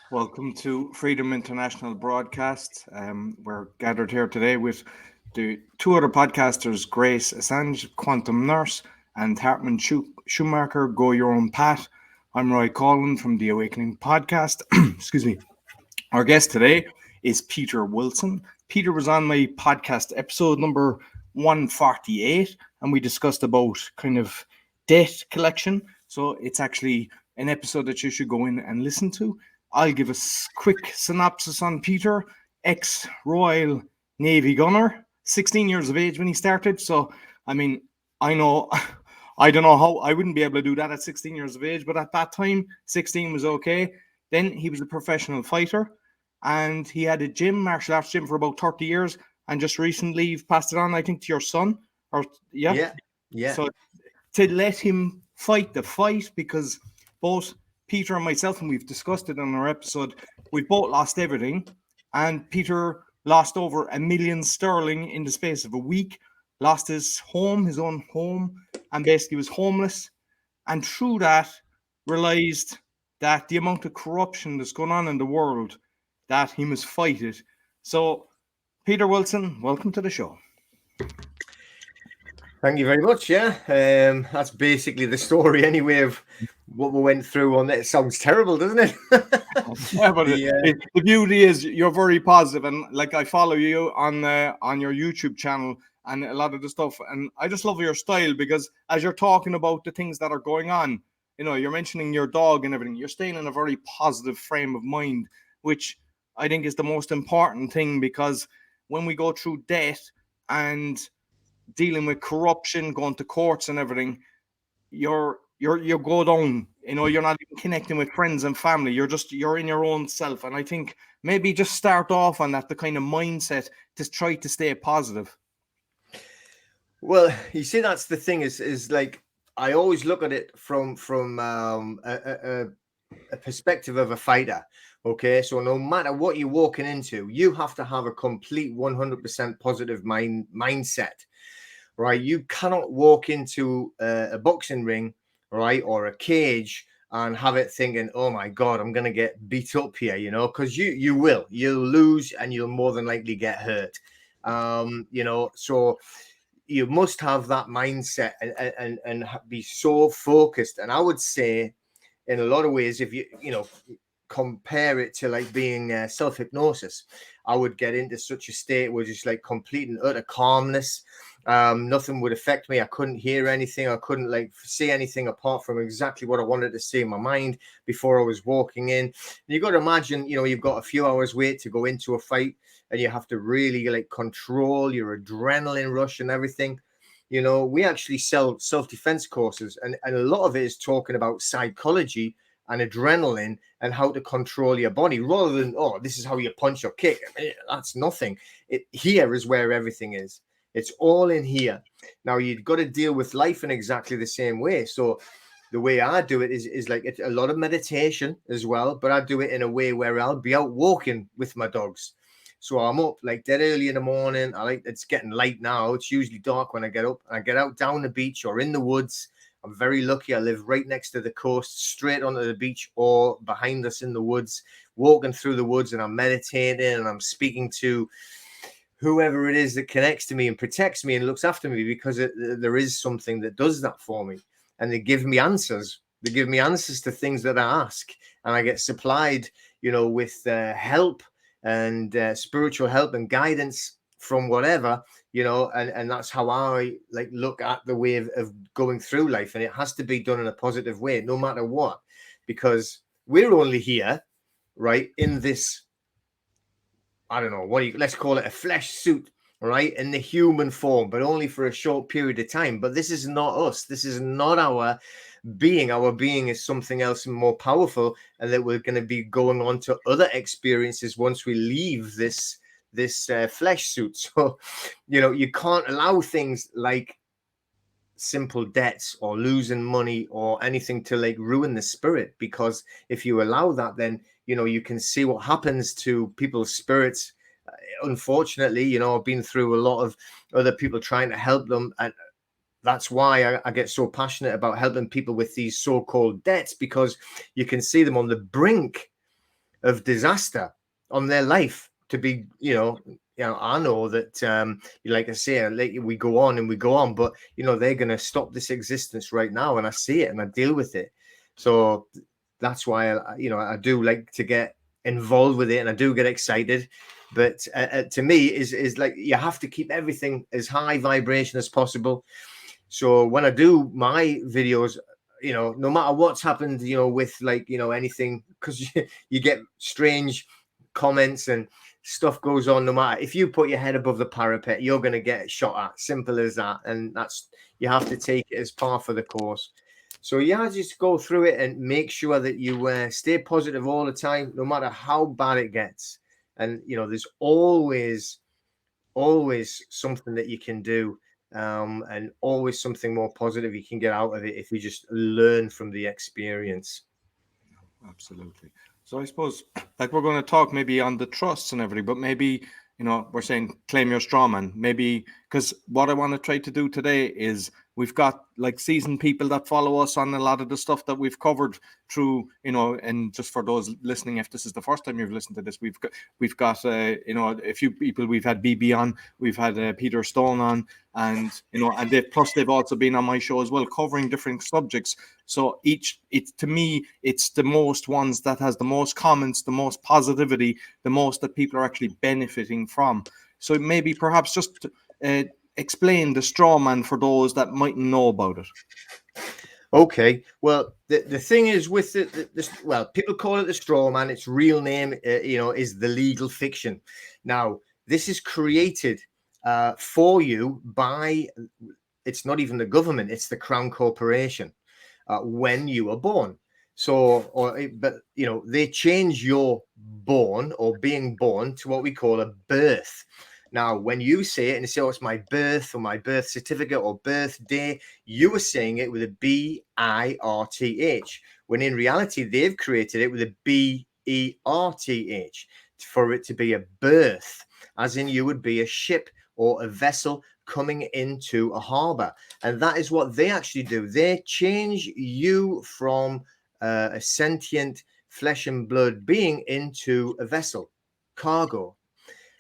Welcome to Freedom International Broadcast. We're gathered here today with the two other podcasters, Grace Assange, Quantum Nurse, and Hartmut Schumacher, Go Your Own Path. I'm Roy Collin from the Awakening Podcast. Excuse me. Our guest today is Peter Wilson. Peter was on my podcast episode number 148, and we discussed about kind of debt collection. So it's actually an episode that you should go in and listen to. I'll give a quick synopsis on Peter, ex-Royal Navy gunner, 16 years of age when he started. So, I mean, I know, I don't know how I wouldn't be able to do that at 16 years of age, but at that time, 16 was okay. Then he was a professional fighter and he had a gym, martial arts gym, for about 30 years. And just recently, you've passed it on, I think, to your son. Or Yeah. So to let him fight the fight, because both Peter and myself, and we've discussed it on our episode, we've both lost everything. And Peter lost over £1 million sterling in the space of a week, lost his home, his own home, and basically was homeless. And through that, realized that the amount of corruption that's going on in the world, that he must fight it. So, Peter Wilson, welcome to the show. Thank you very much. Yeah, that's basically the story anyway of what we went through on that. It sounds terrible, doesn't it? Yeah, but the beauty is you're very positive, and like I follow you on your YouTube channel and a lot of the stuff, and I just love your style because as you're talking about the things that are going on, you know, you're mentioning your dog and everything, you're staying in a very positive frame of mind, which I think is the most important thing, because when we go through debt and dealing with corruption, going to courts and everything, you go down. You know, you're not even connecting with friends and family. You're in your own self. And I think maybe just start off on that, the kind of mindset to try to stay positive. Well, you see, that's the thing is like I always look at it from a perspective of a fighter. Okay, so no matter what you're walking into, you have to have a complete 100% positive mindset. Right, you cannot walk into a boxing ring, right, or a cage and have it thinking, oh my god, I'm gonna get beat up here, you know, because you'll lose and you'll more than likely get hurt. You know, so you must have that mindset and be so focused. And I would say in a lot of ways, if you compare it to like being self-hypnosis, I would get into such a state where just like complete and utter calmness. Nothing would affect me. I couldn't hear anything. I couldn't like see anything apart from exactly what I wanted to see in my mind before I was walking in. And you got to imagine, you've got a few hours wait to go into a fight, and you have to really like control your adrenaline rush and everything. We actually sell self-defense courses, and a lot of it is talking about psychology and adrenaline and how to control your body, rather than, oh, this is how you punch or kick. I mean, that's nothing. Here is where everything is. It's all in here. Now you've got to deal with life in exactly the same way. So the way I do it is like it's a lot of meditation as well, but I do it in a way where I'll be out walking with my dogs. So I'm up like dead early in the morning. It's getting light now. It's usually dark when I get up. I get out down the beach or in the woods. I'm very lucky. I live right next to the coast, straight onto the beach or behind us in the woods, walking through the woods, and I'm meditating and I'm speaking to whoever it is that connects to me and protects me and looks after me, because there is something that does that for me. And they give me answers. They give me answers to things that I ask, and I get supplied, with help and spiritual help and guidance from whatever, and that's how I like look at the way of going through life. And it has to be done in a positive way, no matter what, because we're only here, right, in this, I don't know, let's call it a flesh suit, right, in the human form, but only for a short period of time. But this is not us. This is not our being. Our being is something else more powerful, and that we're going to be going on to other experiences once we leave this flesh suit. So, you can't allow things like simple debts or losing money or anything to like ruin the spirit, because if you allow that, then you can see what happens to people's spirits. Unfortunately, I've been through a lot of other people trying to help them, and that's why I get so passionate about helping people with these so-called debts, because you can see them on the brink of disaster on their life to be, I know that, like I say, we go on and we go on, but, they're going to stop this existence right now. And I see it and I deal with it. So that's why, I do like to get involved with it and I do get excited. But to me is like, you have to keep everything as high vibration as possible. So when I do my videos, no matter what's happened, with like, anything, because you get strange comments and stuff goes on. No matter if you put your head above the parapet, you're going to get shot at. Simple as that. And you have to take it as par for the course. So yeah, just go through it and make sure that you stay positive all the time, no matter how bad it gets. And there's always something that you can do, and always something more positive you can get out of it if you just learn from the experience. Absolutely. So I suppose, like, we're going to talk maybe on the trusts and everything, but maybe, we're saying claim your strawman. Maybe, because what I want to try to do today is we've got like seasoned people that follow us on a lot of the stuff that we've covered through, and just for those listening, if this is the first time you've listened to this, we've got a few people. We've had BB on, we've had Peter Stone on, and and they've also been on my show as well, covering different subjects. So to me, it's the most ones that has the most comments, the most positivity, the most that people are actually benefiting from. So maybe perhaps just explain the strawman for those that mightn't know about it. Okay, well, the thing is with well, people call it the strawman. Its real name, is the legal fiction. Now, this is created for you by, it's not even the government, it's the Crown Corporation when you were born. So, but they change your born or being born to what we call a birth. Now, when you say it and you say, oh, it's my birth or my birth certificate or birthday, you are saying it with a B-I-R-T-H, when in reality, they've created it with a B-E-R-T-H for it to be a birth, as in you would be a ship or a vessel coming into a harbor. And that is what they actually do. They change you from a sentient flesh and blood being into a vessel, cargo.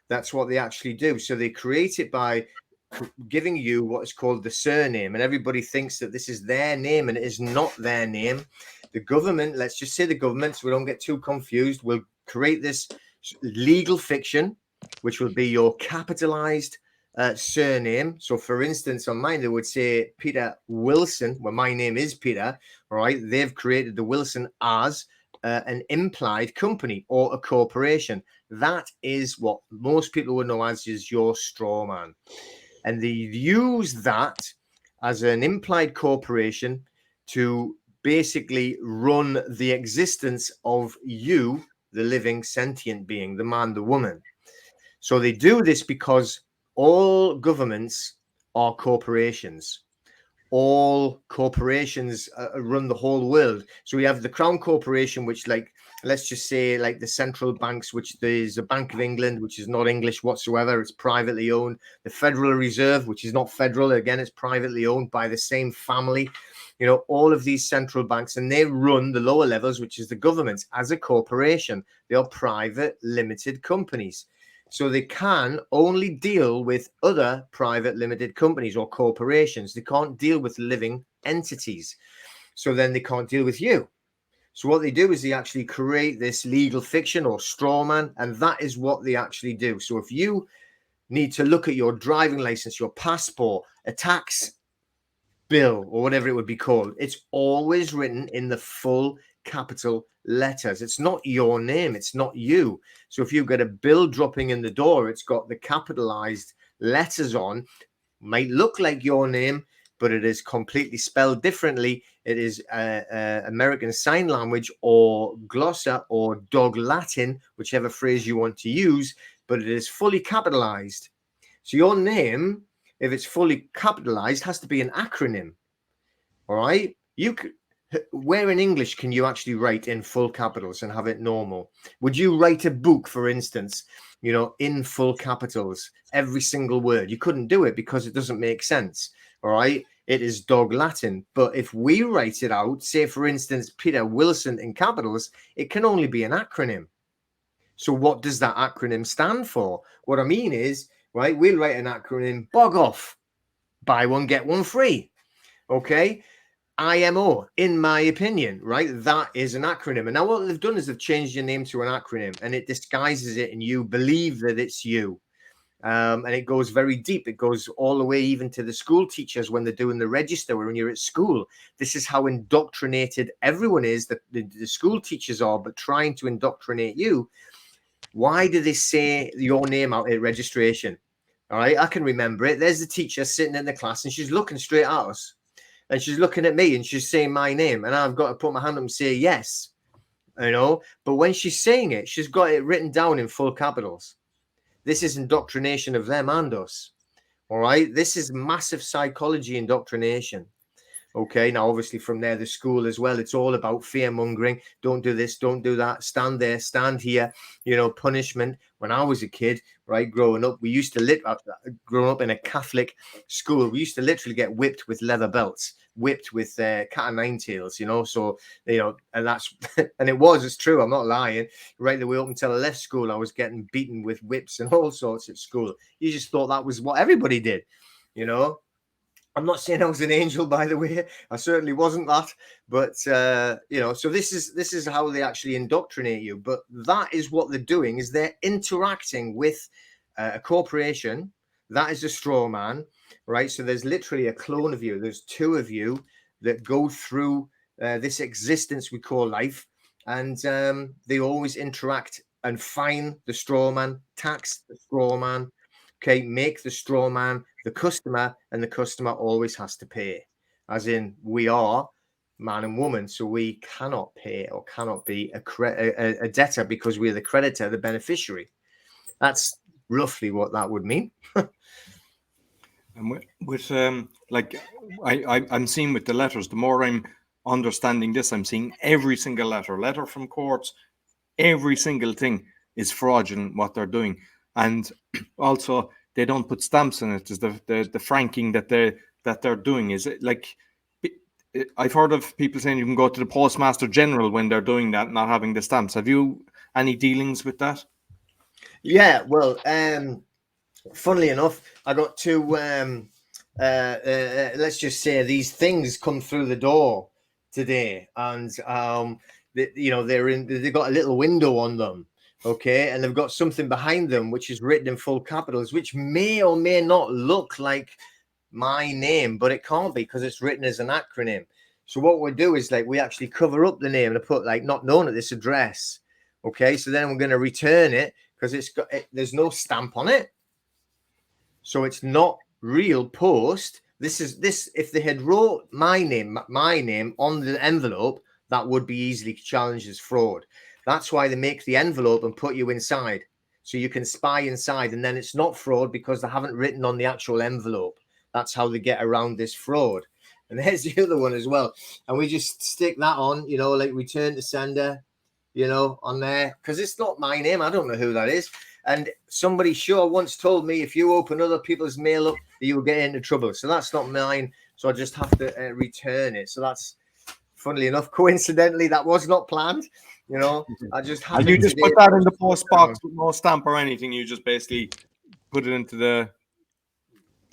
That's what they actually do. So they create it by giving you what is called the surname, and everybody thinks that this is their name, and it is not their name. The government, let's just say the government, so we don't get too confused, will create this legal fiction, which will be your capitalized surname. So for instance, on mine, they would say Peter Wilson. Well, my name is Peter. All right. They've created the Wilson as an implied company or a corporation. That is what most people would know as is your strawman. And they use that as an implied corporation to basically run the existence of you, the living sentient being, the man, the woman. So they do this because all governments are corporations. All corporations run the whole world. So we have the Crown Corporation, which, like, let's just say, like the central banks, which there's a Bank of England, which is not English whatsoever. It's privately owned. The Federal Reserve, which is not federal, again, it's privately owned by the same family. All of these central banks, and they run the lower levels, which is the governments, as a corporation. They are private limited companies. So they can only deal with other private limited companies or corporations. They can't deal with living entities. So then they can't deal with you. So what they do is they actually create this legal fiction or strawman, and that is what they actually do. So if you need to look at your driving license, your passport, a tax bill, or whatever it would be called, it's always written in the full capital letters. It's not your name, it's not you. So if you've got a bill dropping in the door, it's got the capitalized letters on, might look like your name, but it is completely spelled differently. It is American Sign Language or Glossa or Dog Latin, whichever phrase you want to use, but it is fully capitalized. So your name, if it's fully capitalized, has to be an acronym. All right. Where in English can you actually write in full capitals and have it normal? Would you write a book, for instance, in full capitals, every single word? You couldn't do it because it doesn't make sense. All right. It is Dog Latin. But if we write it out, say, for instance, Peter Wilson in capitals, it can only be an acronym. So what does that acronym stand for? What I mean is, right, we'll write an acronym, bog off, buy one, get one free. Okay. IMO, in my opinion, right? That is an acronym. And now what they've done is they've changed your name to an acronym, and it disguises it, and you believe that it's you. And it goes very deep. It goes all the way even to the school teachers when they're doing the register when you're at school. This is how indoctrinated everyone is, that the school teachers are, but trying to indoctrinate you. Why do they say your name out at registration? All right, I can remember it. There's the teacher sitting in the class, and she's looking straight at us. And she's looking at me and she's saying my name, and I've got to put my hand up and say yes, you know. But when she's saying it, she's got it written down in full capitals. This is indoctrination of them and us. All right. This is massive psychology indoctrination. Okay. Now, obviously, from there, the school as well, it's all about fear mongering. Don't do this, don't do that. Stand there, stand here. You know, punishment. When I was a kid, right, growing up, we used to growing up in a Catholic school, we used to literally get whipped with leather belts, whipped with cat o' nine tails, you know. So, you know, and that's and it's true. I'm not lying. Right the way up until I left school, I was getting beaten with whips and all sorts at school. You just thought that was what everybody did, you know. I'm not saying I was an angel, by the way. I certainly wasn't that. But you know, so this is how they actually indoctrinate you. But that is what they're doing, is they're interacting with a corporation. That is a straw man, right? So there's literally a clone of you. There's two of you that go through this existence we call life, and they always interact and fine the straw man, tax the straw man. Okay, make the straw man the customer, and the customer always has to pay. As in, we are man and woman, so we cannot pay or cannot be a debtor because we're the creditor, the beneficiary. That's roughly what that would mean. And with like I'm seeing with the letters, the more I'm understanding this, I'm seeing every single letter from courts, every single thing is fraudulent what they're doing. And also they don't put stamps in it. Is the franking that they're doing. Is it like, I've heard of people saying you can go to the Postmaster General when they're doing that, not having the stamps. Have you any dealings with that? Yeah, well, funnily enough, I got two let's just say these things come through the door today, and you know, they've got a little window on them. Okay, and they've got something behind them which is written in full capitals, which may or may not look like my name, but it can't be because it's written as an acronym. So what we do is, like, we actually cover up the name and put like not known at this address. Okay, so then we're going to return it because there's no stamp on it, so it's not real post. This if they had wrote my name on the envelope, that would be easily challenged as fraud. That's why they make the envelope and put you inside, so you can spy inside, and then it's not fraud because they haven't written on the actual envelope. That's how they get around this fraud. And there's the other one as well. And we just stick that on, you know, like return to sender, you know, on there, because it's not my name. I don't know who that is. And somebody sure once told me if you open other people's mail up, you will get into trouble. So that's not mine. So I just have to return it. So that's, funnily enough, coincidentally, that was not planned. You know, I just have. And you just put that in the post box with no stamp or anything. You just basically put it into the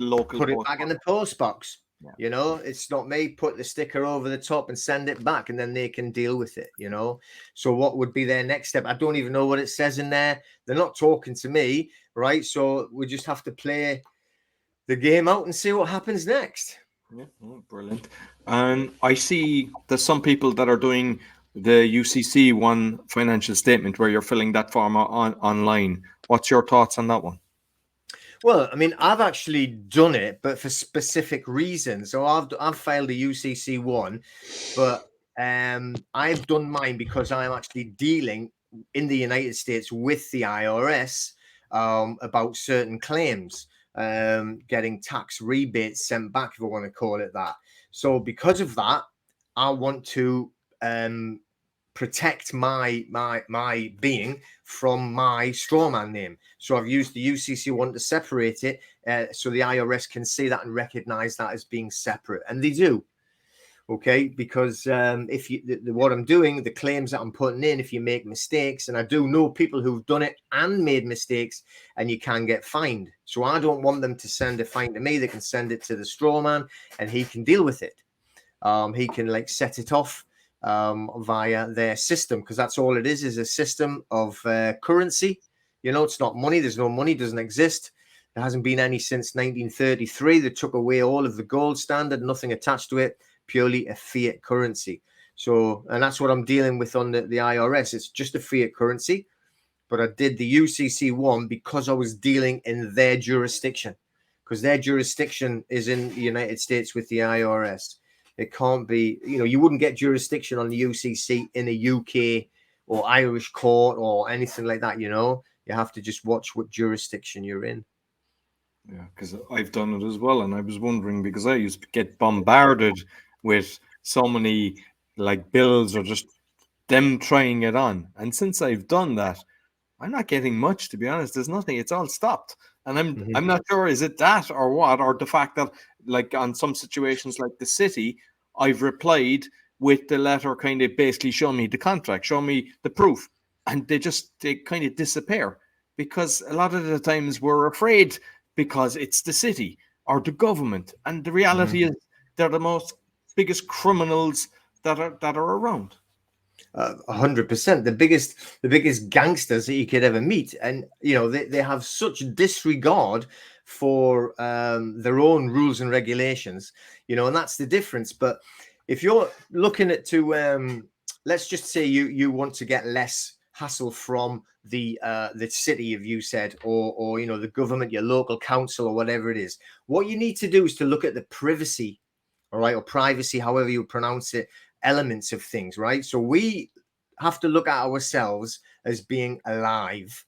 local. Put it back in the post box. Yeah. You know, it's not me. Put the sticker over the top and send it back, and then they can deal with it. You know, so what would be their next step? I don't even know what it says in there. They're not talking to me, right? So we just have to play the game out and see what happens next. Yeah, brilliant. And I see there's some people that are doing the UCC one financial statement where you're filling that form online. What's your thoughts on that one? Well, I mean, I've actually done it, but for specific reasons. So I've filed a UCC one, but I've done mine because I'm actually dealing in the United States with the IRS about certain claims, getting tax rebates sent back, if I want to call it that. So because of that, I want to protect my being from my strawman name. So I've used the UCC one to separate it, so the IRS can see that and recognize that as being separate, and they do. Okay, because if you what I'm doing, the claims that I'm putting in, if you make mistakes, and I do know people who've done it and made mistakes, and you can get fined. So I don't want them to send a fine to me. They can send it to the Strawman, and he can deal with it. He can like set it off via their system, because that's all it is a system of currency. You know, it's not money. There's no money, doesn't exist. There hasn't been any since 1933. They took away all of the gold standard, nothing attached to it, purely a fiat currency. So, and that's what I'm dealing with on the IRS. It's just a fiat currency, but I did the UCC one because I was dealing in their jurisdiction, because their jurisdiction is in the United States with the IRS. It can't be, you know, you wouldn't get jurisdiction on the UCC in a UK or Irish court or anything like that, you know. You have to just watch what jurisdiction you're in. Yeah, because I've done it as well, and I was wondering, because I used to get bombarded with so many like bills or just them trying it on, and since I've done that, I'm not getting much, to be honest. There's nothing. It's all stopped, and I'm not sure, is it that or what, or the fact that like on some situations like the city, I've replied with the letter kind of basically show me the contract, show me the proof, and they kind of disappear, because a lot of the times we're afraid because it's the city or the government, and the reality is they're the most biggest criminals that are around. 100%, the biggest gangsters that you could ever meet, and you know they have such disregard for their own rules and regulations, you know, and that's the difference. But if you're looking at let's just say you want to get less hassle from the city, if you said, or you know, the government, your local council, or whatever it is, what you need to do is to look at the privacy, all right, or privacy, however you pronounce it, elements of things, right? So we have to look at ourselves as being alive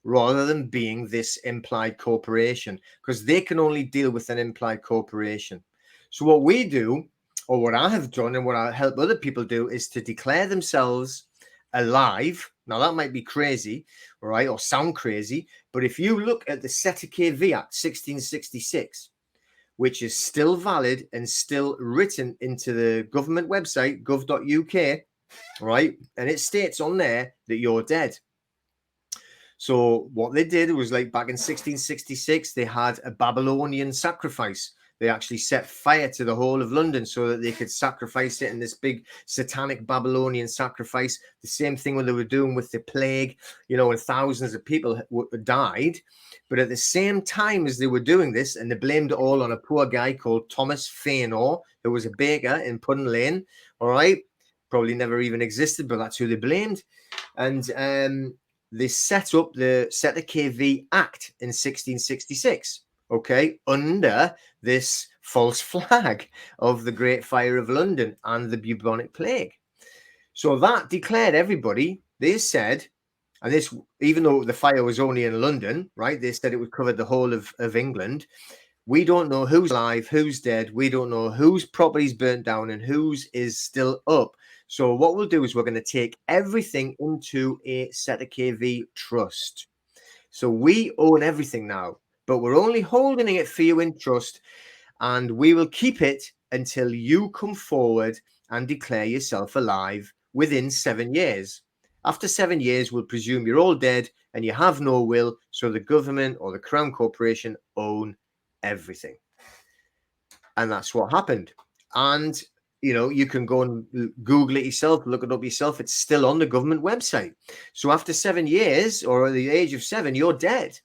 rather than being this implied corporation, because they can only deal with an implied corporation. So what we do, or what I have done and what I help other people do, is to declare themselves alive. Now that might be crazy, right, or sound crazy, but if you look at the Setter-KV Act 1666, which is still valid and still written into the government website, gov.uk, right? And it states on there that you're dead. So what they did was, like, back in 1666, they had a Babylonian sacrifice. They actually set fire to the whole of London so that they could sacrifice it in this big satanic Babylonian sacrifice. The same thing when they were doing with the plague, you know, and thousands of people died. But at the same time as they were doing this, and they blamed it all on a poor guy called Thomas Fainall, who was a baker in Pudding Lane, all right? Probably never even existed, but that's who they blamed. And they set up the Setter-KV Act in 1666, okay, under this false flag of the Great Fire of London and the bubonic plague. So that declared everybody, they said, and this, even though the fire was only in London, right, they said it would cover the whole of England. We don't know who's alive, who's dead. We don't know whose property's burnt down and whose is still up. So what we'll do is we're going to take everything into a Setter-KV trust. So we own everything now, but we're only holding it for you in trust, and we will keep it until you come forward and declare yourself alive within 7 years. After 7 years, we'll presume you're all dead and you have no will, so the government or the Crown Corporation own everything. And that's what happened. And you know, you can go and Google it yourself, look it up yourself. It's still on the government website. So after 7 years, or at the age of 7, you're dead.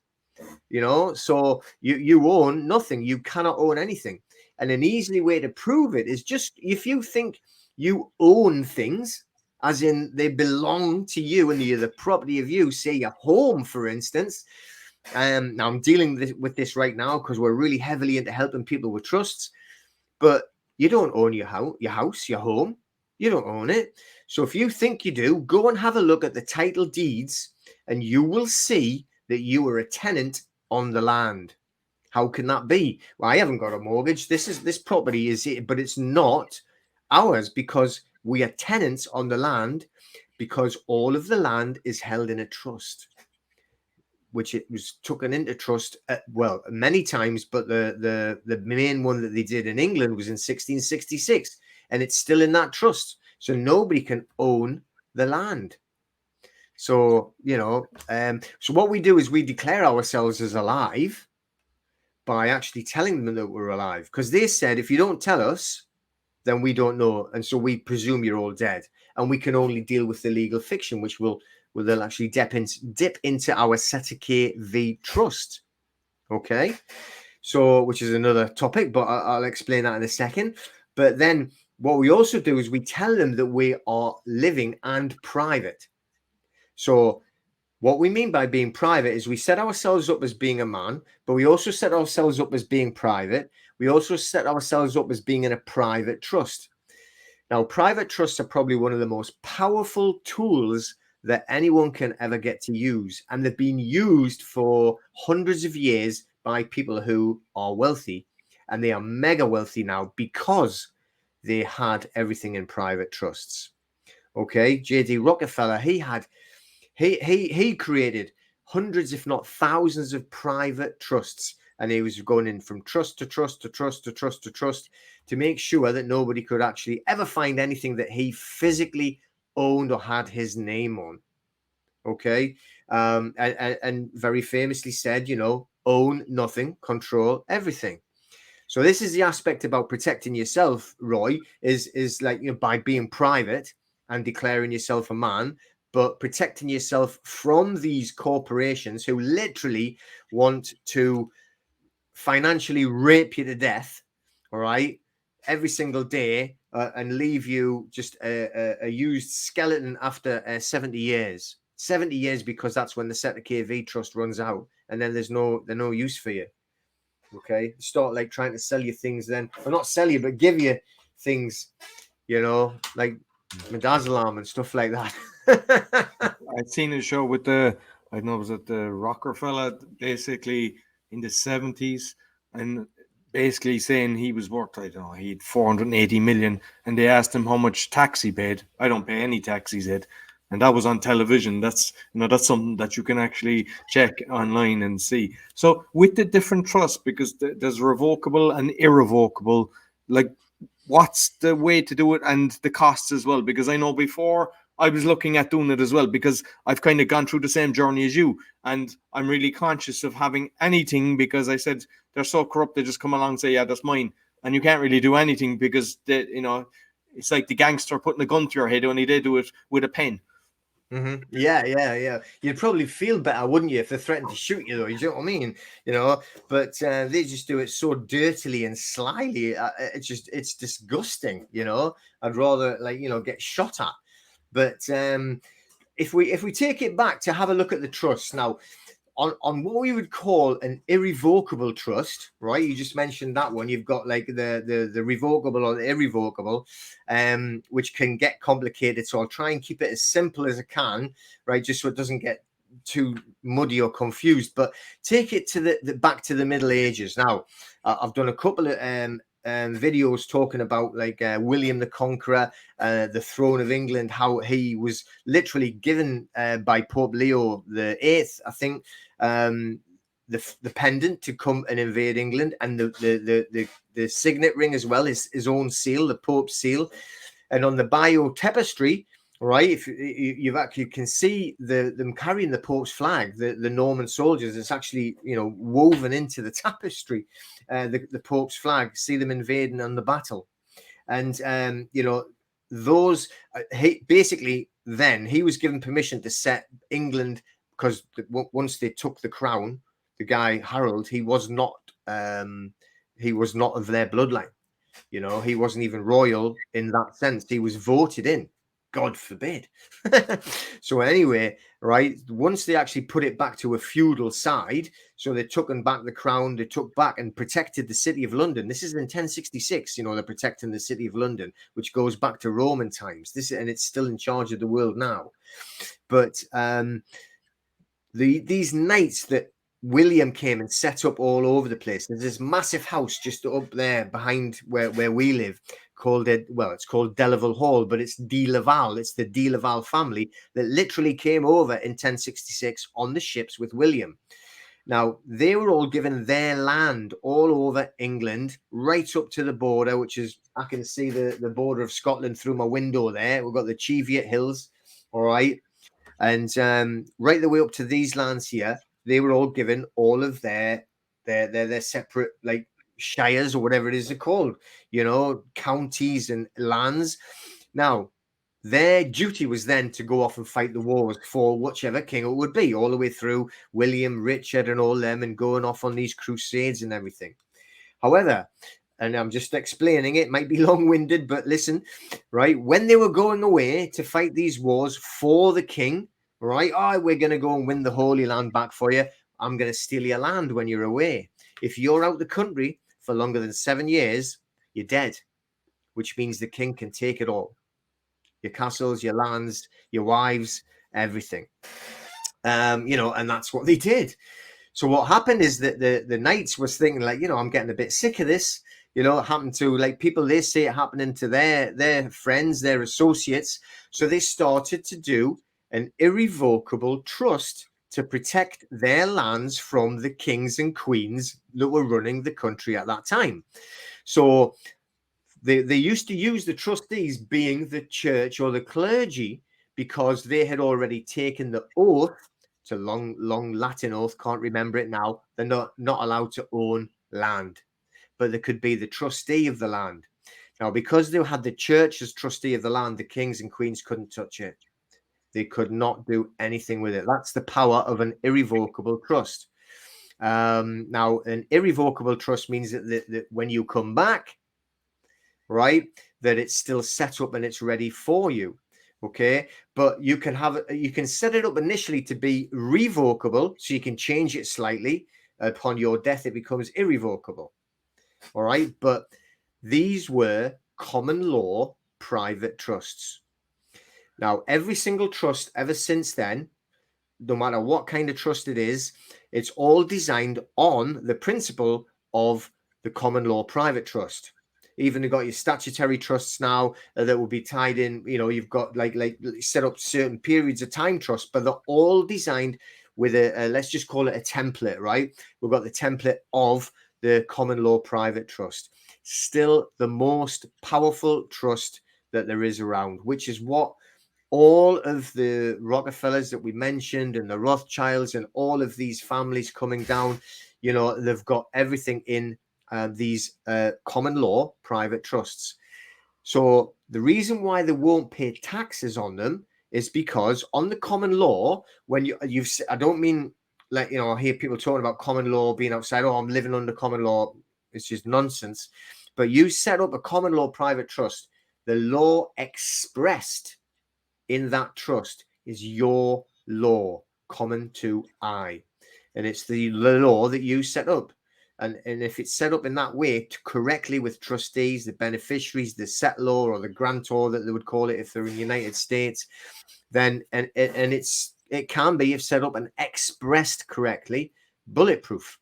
You know, so you own nothing. You cannot own anything. And an easy way to prove it is just, if you think you own things, as in they belong to you and you're the property of you, say your home, for instance. Now I'm dealing with this right now because we're really heavily into helping people with trusts, but you don't own your house, your home. You don't own it. So if you think you do, go and have a look at the title deeds and you will see that you are a tenant on the land. How can that be? Well, I haven't got a mortgage. This property is it, but it's not ours because we are tenants on the land, because all of the land is held in a trust, which it was taken into trust well, many times, but the main one that they did in England was in 1666. and it's still in that trust. So nobody can own the land. So, so what we do is we declare ourselves as alive by actually telling them that we're alive, because they said, if you don't tell us, then we don't know. And so we presume you're all dead, and we can only deal with the legal fiction, which will they'll actually dip into our Setake v trust. Okay. So, which is another topic, but I'll explain that in a second. But then what we also do is we tell them that we are living and private. So what we mean by being private is we set ourselves up as being a man, but we also set ourselves up as being private. We also set ourselves up as being in a private trust. Now, private trusts are probably one of the most powerful tools that anyone can ever get to use. And they've been used for hundreds of years by people who are wealthy. And they are mega wealthy now because they had everything in private trusts. Okay, J.D. Rockefeller, he created hundreds, if not thousands, of private trusts, and he was going in from trust to trust to trust to trust to trust to make sure that nobody could actually ever find anything that he physically owned or had his name on. Okay, and very famously said, own nothing, control everything. So this is the aspect about protecting yourself, Roy, is like, by being private and declaring yourself a man, but protecting yourself from these corporations who literally want to financially rape you to death, all right, every single day, and leave you just a used skeleton after 70 years. 70 years, because that's when the Setake v trust runs out, and then there's no use for you. Okay, start like trying to sell you things then, or not sell you, but give you things, like midazolam and stuff like that. I'd seen a show with I don't know, was it the rocker fella, basically in the 70s, and basically saying he was worth, I don't know, he had 480 million, and they asked him how much tax he paid. I don't pay any tax, he said. And that was on television. That's that's something that you can actually check online and see. So with the different trusts, because there's revocable and irrevocable, like what's the way to do it, and the costs as well? Because I know before I was looking at doing it as well, because I've kind of gone through the same journey as you, and I'm really conscious of having anything, because I said they're so corrupt, they just come along and say, yeah, that's mine, and you can't really do anything, because it's like the gangster putting a gun to your head, only they do it with a pen. Mm-hmm. Yeah. You'd probably feel better, wouldn't you, if they threatened to shoot you, though? You know what I mean? But they just do it so dirtily and slyly. It's disgusting. I'd rather get shot at. But if we take it back to have a look at the trust now, on what we would call an irrevocable trust, right? You just mentioned that one. You've got like the revocable or the irrevocable, which can get complicated. So I'll try and keep it as simple as I can, right? Just so it doesn't get too muddy or confused. But take it to the back to the Middle Ages. Now, I've done a couple of videos talking about like William the Conqueror, the throne of England, how he was literally given by Pope Leo the VIII, I think, the pendant to come and invade England, and the signet ring as well, his own seal, the Pope's seal. And on the Bayeux tapestry, right, if you can see them carrying the Pope's flag, the Norman soldiers. It's actually woven into the tapestry, the Pope's flag. See them invading on the battle, and those basically then he was given permission to set England, because once they took the crown, the guy Harold, he was not of their bloodline. He wasn't even royal in that sense. He was voted in. God forbid. So anyway, right, once they actually put it back to a feudal side, so they took back the crown, they took back and protected the city of London. This is in 1066, they're protecting the city of London, which goes back to Roman times. And it's still in charge of the world now. But these knights that William came and set up all over the place. There's this massive house just up there behind where we live, it's called Delaval Hall, but it's de Laval. It's the de Laval family that literally came over in 1066 on the ships with William. Now, they were all given their land all over England, right up to the border, which is, I can see the border of Scotland through my window there. We've got the Cheviot Hills, all right? And right the way up to these lands here, they were all given all of their separate, like, shires or whatever it is they're called, you know, counties and lands. Now, their duty was then to go off and fight the wars for whichever king it would be, all the way through William, Richard, and all them, and going off on these crusades and everything. However, and I'm just explaining, it might be long-winded, but listen, right? When they were going away to fight these wars for the king, right? Oh, we're going to go and win the Holy Land back for you. I'm going to steal your land when you're away. If you're out the country for longer than 7 years, you're dead, which means the king can take it all. Your castles, your lands, your wives, everything. You know, and that's what they did. So what happened is that the knights was thinking, like, you know, I'm getting a bit sick of this. You know, it happened to, like, people, they say it happening to their friends, their associates. So they started to do an irrevocable trust to protect their lands from the kings and queens that were running the country at that time. So they used to use the trustees being the church or the clergy, because they had already taken the oath. It's a long Latin oath, can't remember it now. They're not allowed to own land, but they could be the trustee of the land. Now, because they had the church as trustee of the land, the kings and queens couldn't touch it. They could not do anything with it. That's the power of an irrevocable trust. Now, an irrevocable trust means that when you come back, right, that it's still set up and it's ready for you. Okay, but you can set it up initially to be revocable, so you can change it slightly. Upon your death, it becomes irrevocable. All right, but these were common law private trusts. Now, every single trust ever since then, no matter what kind of trust it is, it's all designed on the principle of the common law private trust. Even you've got your statutory trusts now that will be tied in. You know, you've got like set up certain periods of time trust, but they're all designed with a let's just call it a template, right? We've got the template of the common law private trust. Still the most powerful trust that there is around, which is what all of the Rockefellers that we mentioned and the Rothschilds and all of these families coming down, you know, they've got everything in these common law private trusts. So the reason why they won't pay taxes on them is because on the common law, when I don't mean, like, you know, I hear people talking about common law being outside. Oh, I'm living under common law. It's just nonsense. But you set up a common law private trust. The law expressed in that trust is your law, common to I. And it's the law that you set up. And if it's set up in that way correctly with trustees, the beneficiaries, the settlor or the grantor that they would call it if they're in the United States, then it can be, if set up and expressed correctly, bulletproof,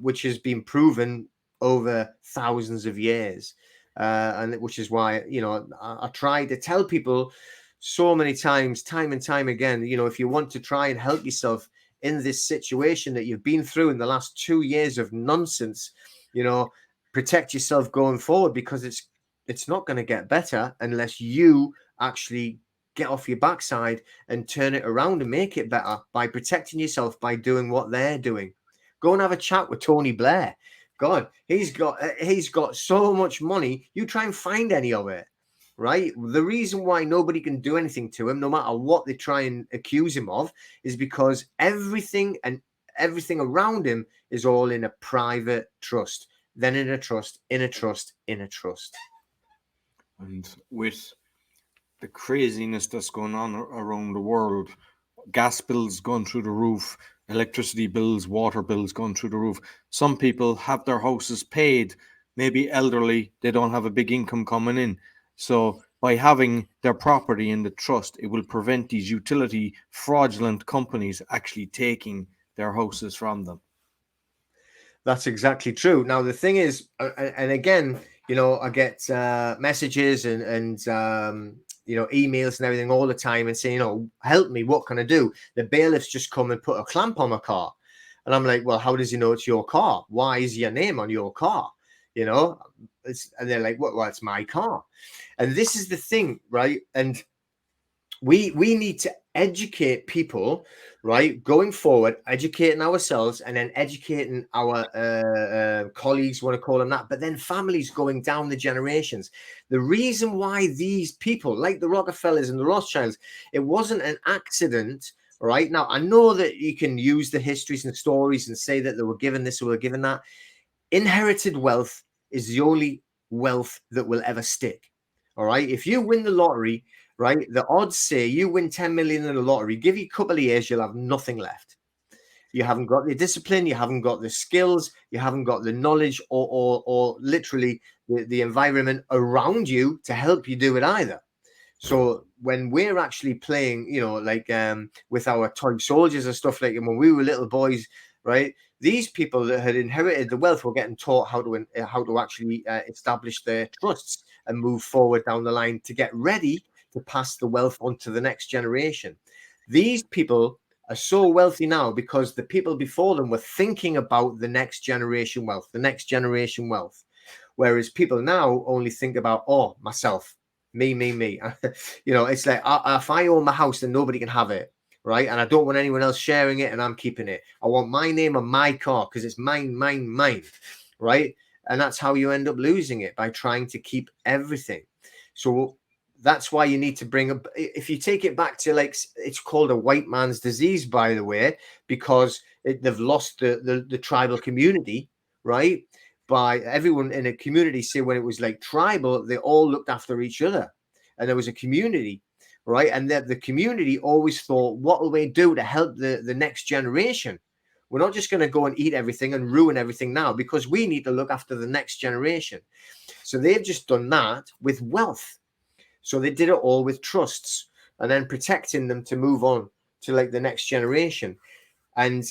which has been proven over thousands of years. And which is why, you know, I try to tell people so many times, time and time again, you know, if you want to try and help yourself in this situation that you've been through in the last 2 years of nonsense, you know, protect yourself going forward, because it's not going to get better unless you actually get off your backside and turn it around and make it better by protecting yourself, by doing what they're doing. Go and have a chat with Tony Blair. God, he's got so much money. You try and find any of it. Right. The reason why nobody can do anything to him, no matter what they try and accuse him of, is because everything around him is all in a private trust, then in a trust, in a trust, in a trust. And with the craziness that's going on around the world, gas bills going through the roof, electricity bills, water bills going through the roof. Some people have their houses paid, maybe elderly, they don't have a big income coming in. So by having their property in the trust, it will prevent these utility fraudulent companies actually taking their houses from them. That's exactly true. Now, the thing is, and again, you know, I get messages and you know, emails and everything all the time and saying, you know, help me, what can I do? The bailiffs just come and put a clamp on my car. And I'm like, well, how does he know it's your car? Why is your name on your car? You know, and they're like, well, it's my car. And this is the thing, right? And we need to educate people, right, going forward, educating ourselves, and then educating our colleagues, want to call them that, but then families going down the generations. The reason why these people, like the Rockefellers and the Rothschilds, it wasn't an accident. Right now, I know that you can use the histories and stories and say that they were given this or were given that. Inherited wealth is the only wealth that will ever stick. All right. If you win the lottery, right, the odds say you win 10 million in the lottery, give you a couple of years, you'll have nothing left. You haven't got the discipline, you haven't got the skills, you haven't got the knowledge or literally the environment around you to help you do it either. So when we're actually playing, you know, like with our toy soldiers and stuff like that, when we were little boys, right, these people that had inherited the wealth were getting taught how to actually establish their trusts and move forward down the line to get ready to pass the wealth on to the next generation. These people are so wealthy now because the people before them were thinking about the next generation wealth, whereas people now only think about, oh, myself. Me. You know, it's like if I own my house, then nobody can have it, right? And I don't want anyone else sharing it, and I'm keeping it. I want my name on my car because it's mine, right? And that's how you end up losing it, by trying to keep everything. So that's why you need to bring up, if you take it back to, like, it's called a white man's disease, by the way, because they've lost the tribal community, right? By everyone in a community, say when it was like tribal, they all looked after each other and there was a community, right? And the community always thought, what will we do to help the next generation? We're not just going to go and eat everything and ruin everything now, because we need to look after the next generation. So they've just done that with wealth. So they did it all with trusts and then protecting them to move on to like the next generation. And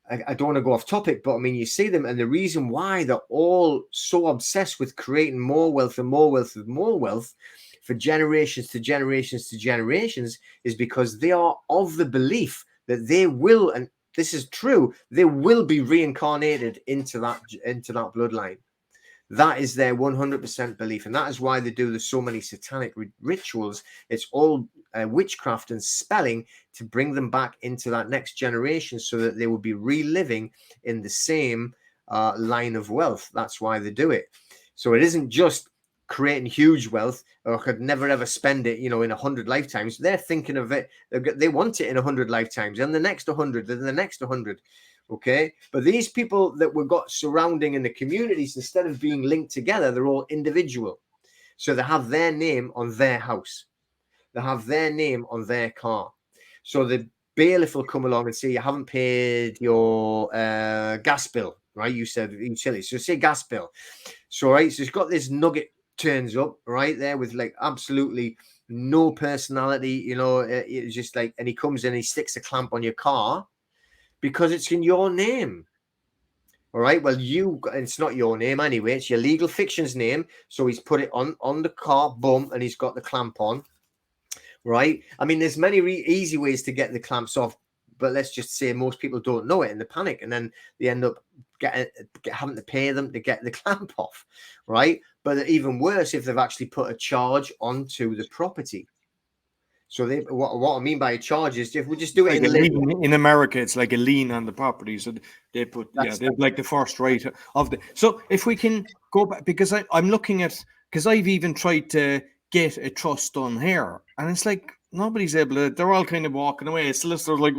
I don't want to go off topic, but I mean, you see them, and the reason why they're all so obsessed with creating more wealth and more wealth and more wealth for generations to generations to generations is because they are of the belief that they will, and this is true, they will be reincarnated into that bloodline. That is their 100% belief, and that is why they do so many satanic rituals. It's all witchcraft and spelling to bring them back into that next generation so that they will be reliving in the same line of wealth. That's why they do it. So it isn't just creating huge wealth, or could never ever spend it, you know, in 100 lifetimes. They're thinking of it, they want it in 100 lifetimes, and the next 100, and the next 100. Okay, but these people that we've got surrounding in the communities, instead of being linked together, they're all individual. So they have their name on their house, they have their name on their car. So the bailiff will come along and say, you haven't paid your gas bill, right? You said utility, so say gas bill. So right, so it's got this nugget turns up right there with like absolutely no personality, you know, it's just like, and he comes in and he sticks a clamp on your car because it's in your name. All right. Well, it's not your name anyway. It's your legal fiction's name. So he's put it on the car, boom, and he's got the clamp on. Right. I mean, there's many easy ways to get the clamps off, but let's just say most people don't know it and they panic, and then they end up having to pay them to get the clamp off. Right. But even worse, if they've actually put a charge onto the property. So what I mean by a charge is, if we just do it in America, it's like a lien on the property. So they put they're like the first right of the. So if we can go back, because I'm looking at, because I've even tried to get a trust done here, and it's like nobody's able to. They're all kind of walking away. Solicitors like,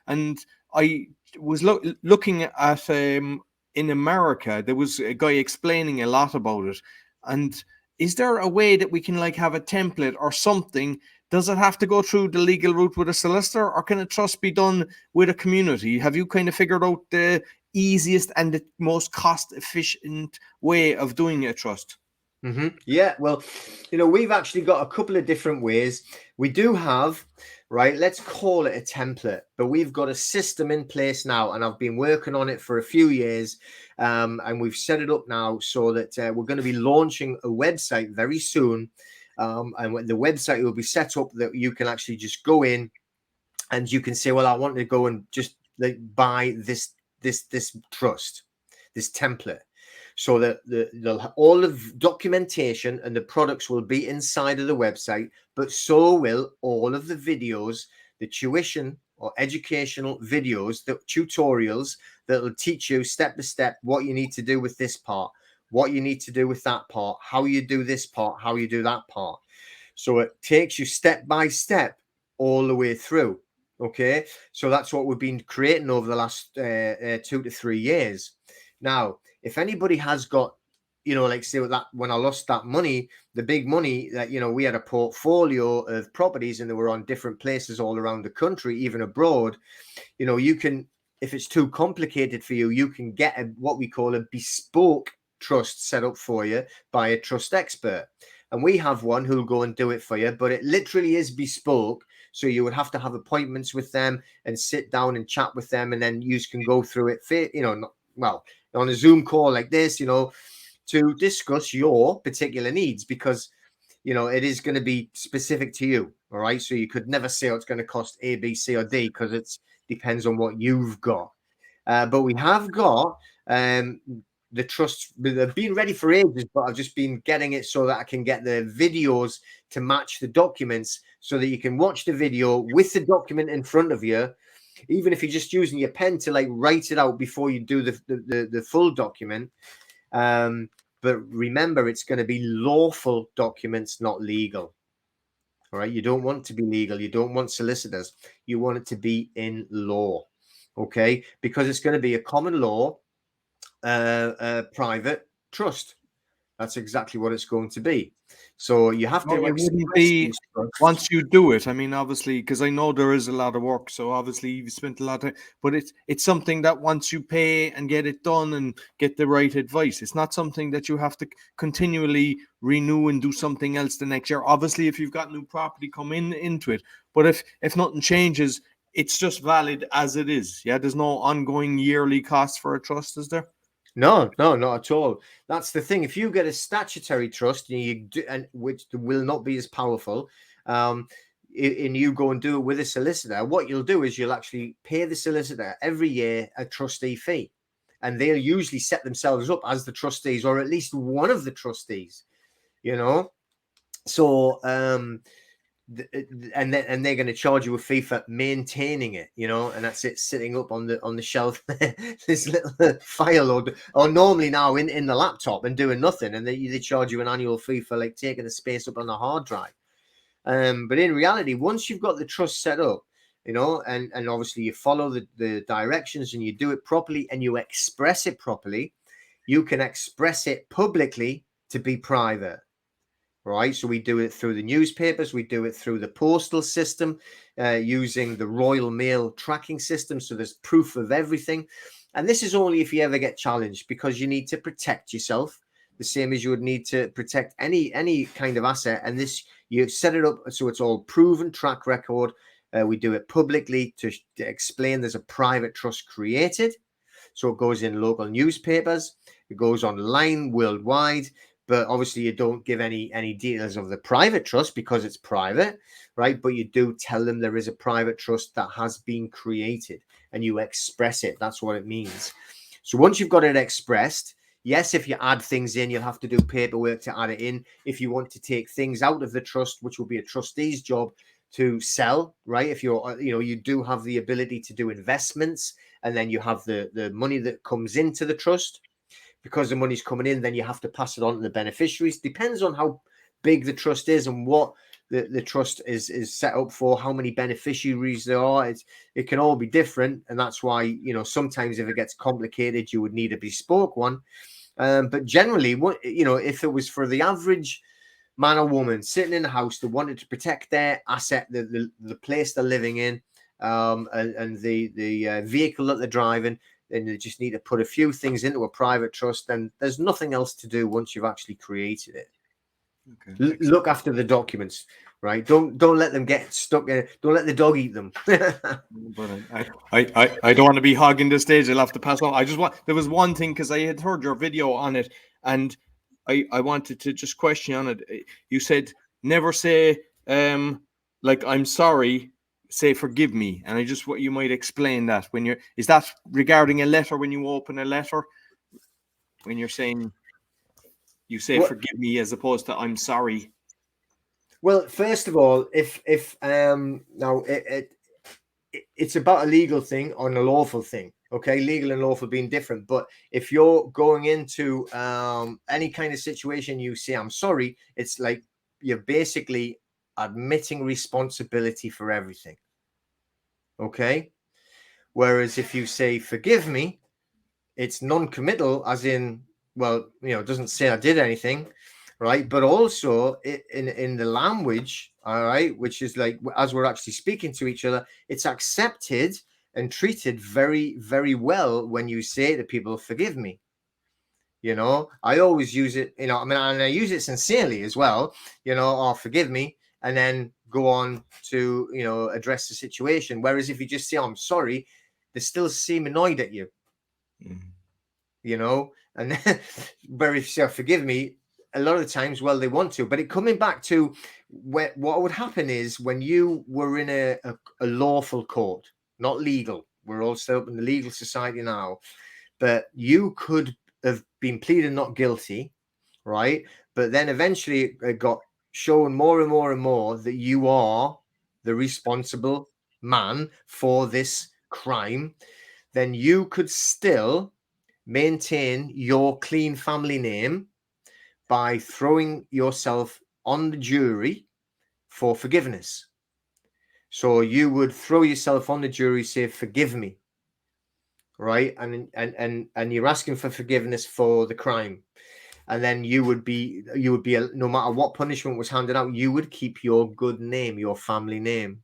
and I was looking at in America, there was a guy explaining a lot about it. And is there a way that we can like have a template or something? Does it have to go through the legal route with a solicitor, or can a trust be done with a community? Have you kind of figured out the easiest and the most cost-efficient way of doing a trust? Mm-hmm. Yeah, well, you know, we've actually got a couple of different ways. We do have, right, let's call it a template, but we've got a system in place now, and I've been working on it for a few years, and we've set it up now so that we're going to be launching a website very soon. And the website will be set up that you can actually just go in and you can say, well, I want to go and just by this trust, this template, so that all of documentation and the products will be inside of the website, but so will all of the videos, the tuition or educational videos, the tutorials that will teach you step by step what you need to do with this part, what you need to do with that part, how you do this part, how you do that part. So it takes you step by step all the way through. Okay, so that's what we've been creating over the last 2 to 3 years. Now, if anybody has got, like say with that, when I lost that money, the big money that, we had a portfolio of properties and they were on different places all around the country, even abroad, you can, if it's too complicated for you, you can get what we call a bespoke trust set up for you by a trust expert. And we have one who'll go and do it for you, but it literally is bespoke. So you would have to have appointments with them and sit down and chat with them. And then you can go through it, on a Zoom call like this, to discuss your particular needs, because, it is going to be specific to you. All right. So you could never say, it's going to cost A, B, C, or D, because it depends on what you've got. But we have got the trusts. They've been ready for ages, but I've just been getting it so that I can get the videos to match the documents, so that you can watch the video with the document in front of you, even if you're just using your pen to write it out before you do the full document. But remember, it's going to be lawful documents, not legal. All right. You don't want to be legal. You don't want solicitors. You want it to be in law. Okay. Because it's going to be a common law, private trust. That's exactly what it's going to be. So you have to. It wouldn't be once you do it. I mean, obviously, because I know there is a lot of work. So obviously, you've spent a lot of time. But it's something that once you pay and get it done and get the right advice, it's not something that you have to continually renew and do something else the next year. Obviously, if you've got new property come into it, but if nothing changes, it's just valid as it is. Yeah, there's no ongoing yearly cost for a trust, is there? No, not at all. That's the thing. If you get a statutory trust, and which will not be as powerful, and you go and do it with a solicitor, what you'll do is you'll actually pay the solicitor every year a trustee fee, and they'll usually set themselves up as the trustees, or at least one of the trustees. So and they're going to charge you a fee for maintaining it, and that's it sitting up on the shelf, this little file, or normally now in the laptop and doing nothing, and they charge you an annual fee for taking the space up on the hard drive. But in reality, once you've got the trust set up, and obviously you follow the directions and you do it properly and you express it properly, you can express it publicly to be private. Right, so we do it through the newspapers, we do it through the postal system, using the Royal Mail tracking system. So there's proof of everything. And this is only if you ever get challenged, because you need to protect yourself, the same as you would need to protect any kind of asset. And this, you set it up so it's all proven track record. We do it publicly to explain there's a private trust created. So it goes in local newspapers, it goes online worldwide. But obviously you don't give any details of the private trust because it's private, right? But you do tell them there is a private trust that has been created, and you express it. That's what it means. So once you've got it expressed, yes, if you add things in, you'll have to do paperwork to add it in. If you want to take things out of the trust, which will be a trustee's job to sell, right? If you're, you do have the ability to do investments, and then you have the money that comes into the trust. Because the money's coming in, then you have to pass it on to the beneficiaries. Depends on how big the trust is and what the trust is set up for, how many beneficiaries there are. It can all be different. And that's why, sometimes if it gets complicated, you would need a bespoke one. But generally, if it was for the average man or woman sitting in a house that wanted to protect their asset, the place they're living in, and the vehicle that they're driving, and you just need to put a few things into a private trust, then there's nothing else to do once you've actually created it. Okay. Look after the documents, right? Don't let them get stuck in. Don't let the dog eat them. But I don't want to be hogging this stage. I'll have to pass on. There was one thing, because I had heard your video on it, and I wanted to just question on it. You said never say I'm sorry. say forgive me, and I just what you might explain that when you're is that regarding a letter, when you open a letter, when you're saying you say Well, forgive me as opposed to I'm sorry. well, first of all, if now it's about a legal thing or a lawful thing. Okay, legal and lawful being different. But if you're going into any kind of situation, you say I'm sorry, it's like you're basically admitting responsibility for everything. Okay. Whereas if you say forgive me, it's non-committal, as in, well, it doesn't say I did anything, right? But also in the language, all right, which is like as we're actually speaking to each other, it's accepted and treated very, very well when you say to people, forgive me. I always use it, and I use it sincerely as well, or forgive me, and then go on to, address the situation. Whereas if you just say, I'm sorry, they still seem annoyed at you. And then, where if you say, forgive me, a lot of the times, well, they want to, but it coming back to what would happen is when you were in a lawful court, not legal, we're all still up in the legal society now, but you could have been pleaded not guilty, right? But then eventually it got shown more and more and more that you are the responsible man for this crime. Then you could still maintain your clean family name by throwing yourself on the jury for forgiveness. So you would throw yourself on the jury, say, forgive me, right? And you're asking for forgiveness for the crime. And then you would be no matter what punishment was handed out, you would keep your good name, your family name.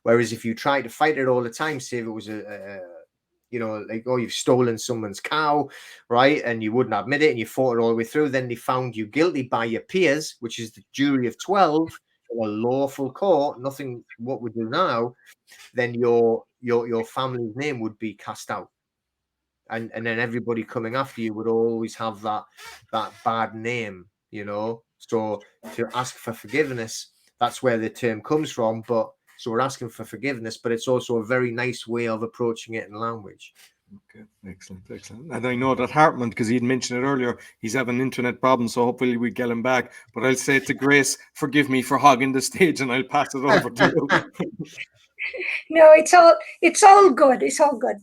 Whereas if you try to fight it all the time, say if it was like, oh, you've stolen someone's cow, right? And you wouldn't admit it and you fought it all the way through. Then they found you guilty by your peers, which is the jury of 12 in a lawful court, nothing what we do now, then your family's name would be cast out. And then everybody coming after you would always have that bad name, So to ask for forgiveness, that's where the term comes from. But so we're asking for forgiveness, but it's also a very nice way of approaching it in language. Okay, excellent. And I know that Hartmut, because he'd mentioned it earlier, he's having internet problems, so hopefully we get him back. But I'll say to Grace, forgive me for hogging the stage, and I'll pass it over to you. No, it's all good. It's all good.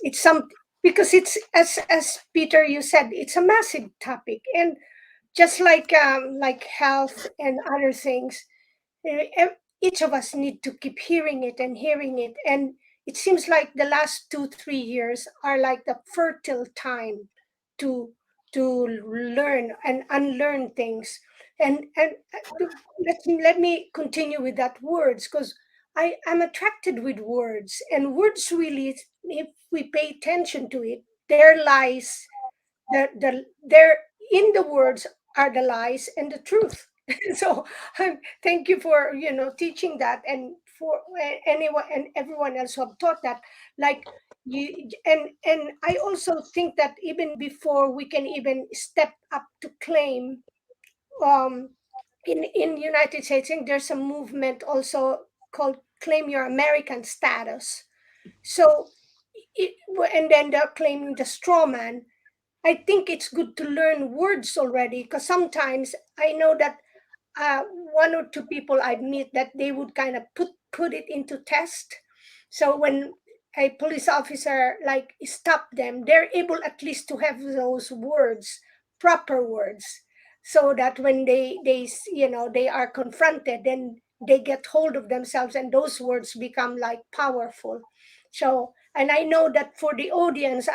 It's because it's as Peter, you said, it's a massive topic, and just like health and other things, each of us need to keep hearing it, and it seems like the last 2-3 years are like the fertile time to learn and unlearn things. And let me continue with that words, because I am attracted with words, and words really, if we pay attention to it, there lies there in the words are the lies and the truth. So thank you for teaching that, and for anyone and everyone else who have taught that, like you. And I also think that even before we can even step up to claim, um in United States, I think there's a movement also called claim your American status. So it, and then they're claiming the strawman. I think it's good to learn words already, because sometimes I know that one or two people I meet that they would kind of put it into test. So when a police officer like stop them, they're able at least to have those words, proper words, so that when they are confronted, then they get hold of themselves, and those words become like powerful. So, and I know that for the audience,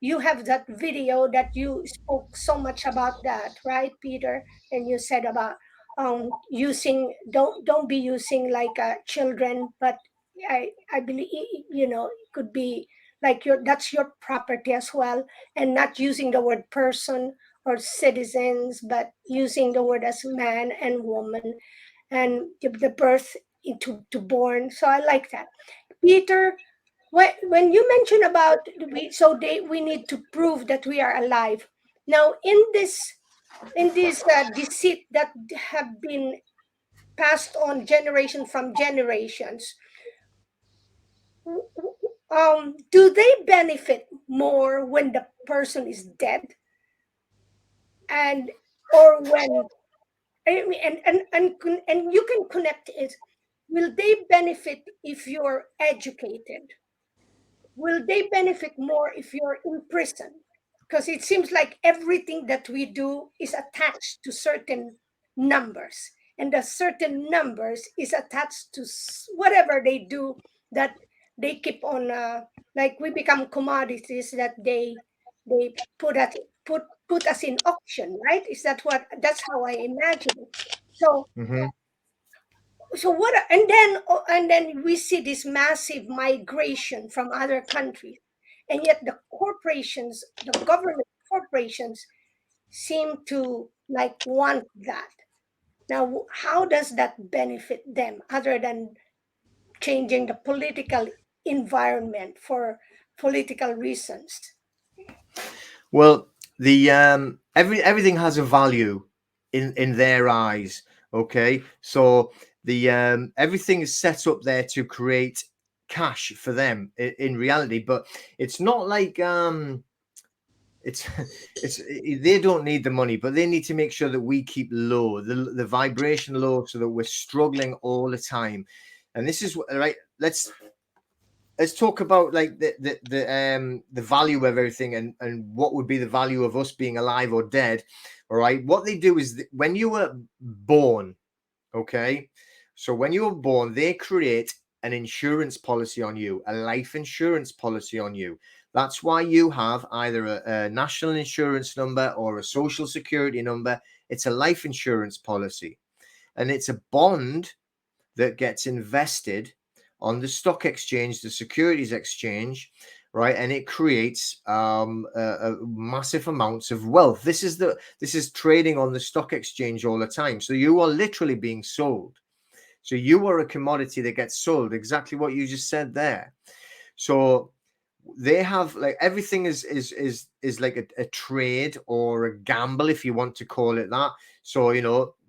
you have that video that you spoke so much about that, right, Peter? And you said about using, don't be using like children, but I believe it could be like that's your property as well, and not using the word person or citizens, but using the word as man and woman, and the birth into to born. So I like that, Peter. When you mention about we need to prove that we are alive now in this deceit that have been passed on generation from generations. do they benefit more when the person is dead, and or when I mean, and you can connect it. Will they benefit if you're educated? Will they benefit more if you're in prison? Because it seems like everything that we do is attached to certain numbers, and the certain numbers is attached to whatever they do, that they keep on, like we become commodities that they put us in auction, right? Is that what? That's how I imagine it. So Mm-hmm. so what, and then we see this massive migration from other countries, and yet the corporations, the government corporations, seem to like want that. Now, how does that benefit them other than changing the political environment for political reasons? Well, the everything has a value in their eyes. Okay, so the everything is set up there to create cash for them in reality, but it's not like it's they don't need the money, but they need to make sure that we keep low, the vibration low, so that we're struggling all the time. And this is right. Let's talk about like the value of everything, and what would be the value of us being alive or dead. All right, what they do is when you were born, okay, so when you were born, they create an insurance policy on you, a life insurance policy on you. That's why you have either a national insurance number or a social security number. It's a life insurance policy, and it's a bond that gets invested on the stock exchange, the securities exchange, right? And it creates massive amounts of wealth. This is trading on the stock exchange all the time. So you are literally being sold. So you are a commodity that gets sold. Exactly what you just said there. So they have like everything is like a trade or a gamble, if you want to call it that. So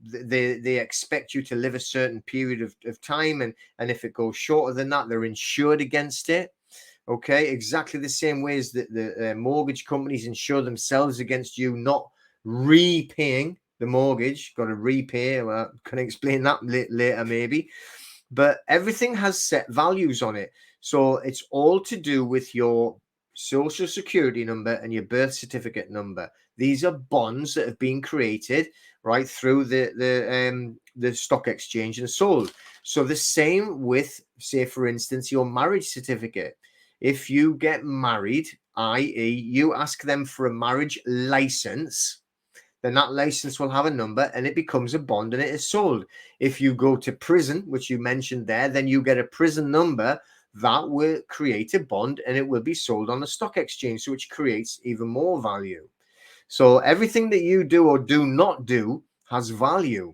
they expect you to live a certain period of time, and if it goes shorter than that, they're insured against it. Okay, exactly the same way as the mortgage companies insure themselves against you not repaying the mortgage. Got to repay. Well, can I explain that later maybe? But everything has set values on it. So it's all to do with your social security number and your birth certificate number. These are bonds that have been created right through the stock exchange and sold. So the same with, say, for instance, your marriage certificate. If you get married, i.e., you ask them for a marriage license, then that license will have a number and it becomes a bond and it is sold. If you go to prison, which you mentioned there, then you get a prison number that will create a bond and it will be sold on the stock exchange, which creates even more value. So everything that you do or do not do has value.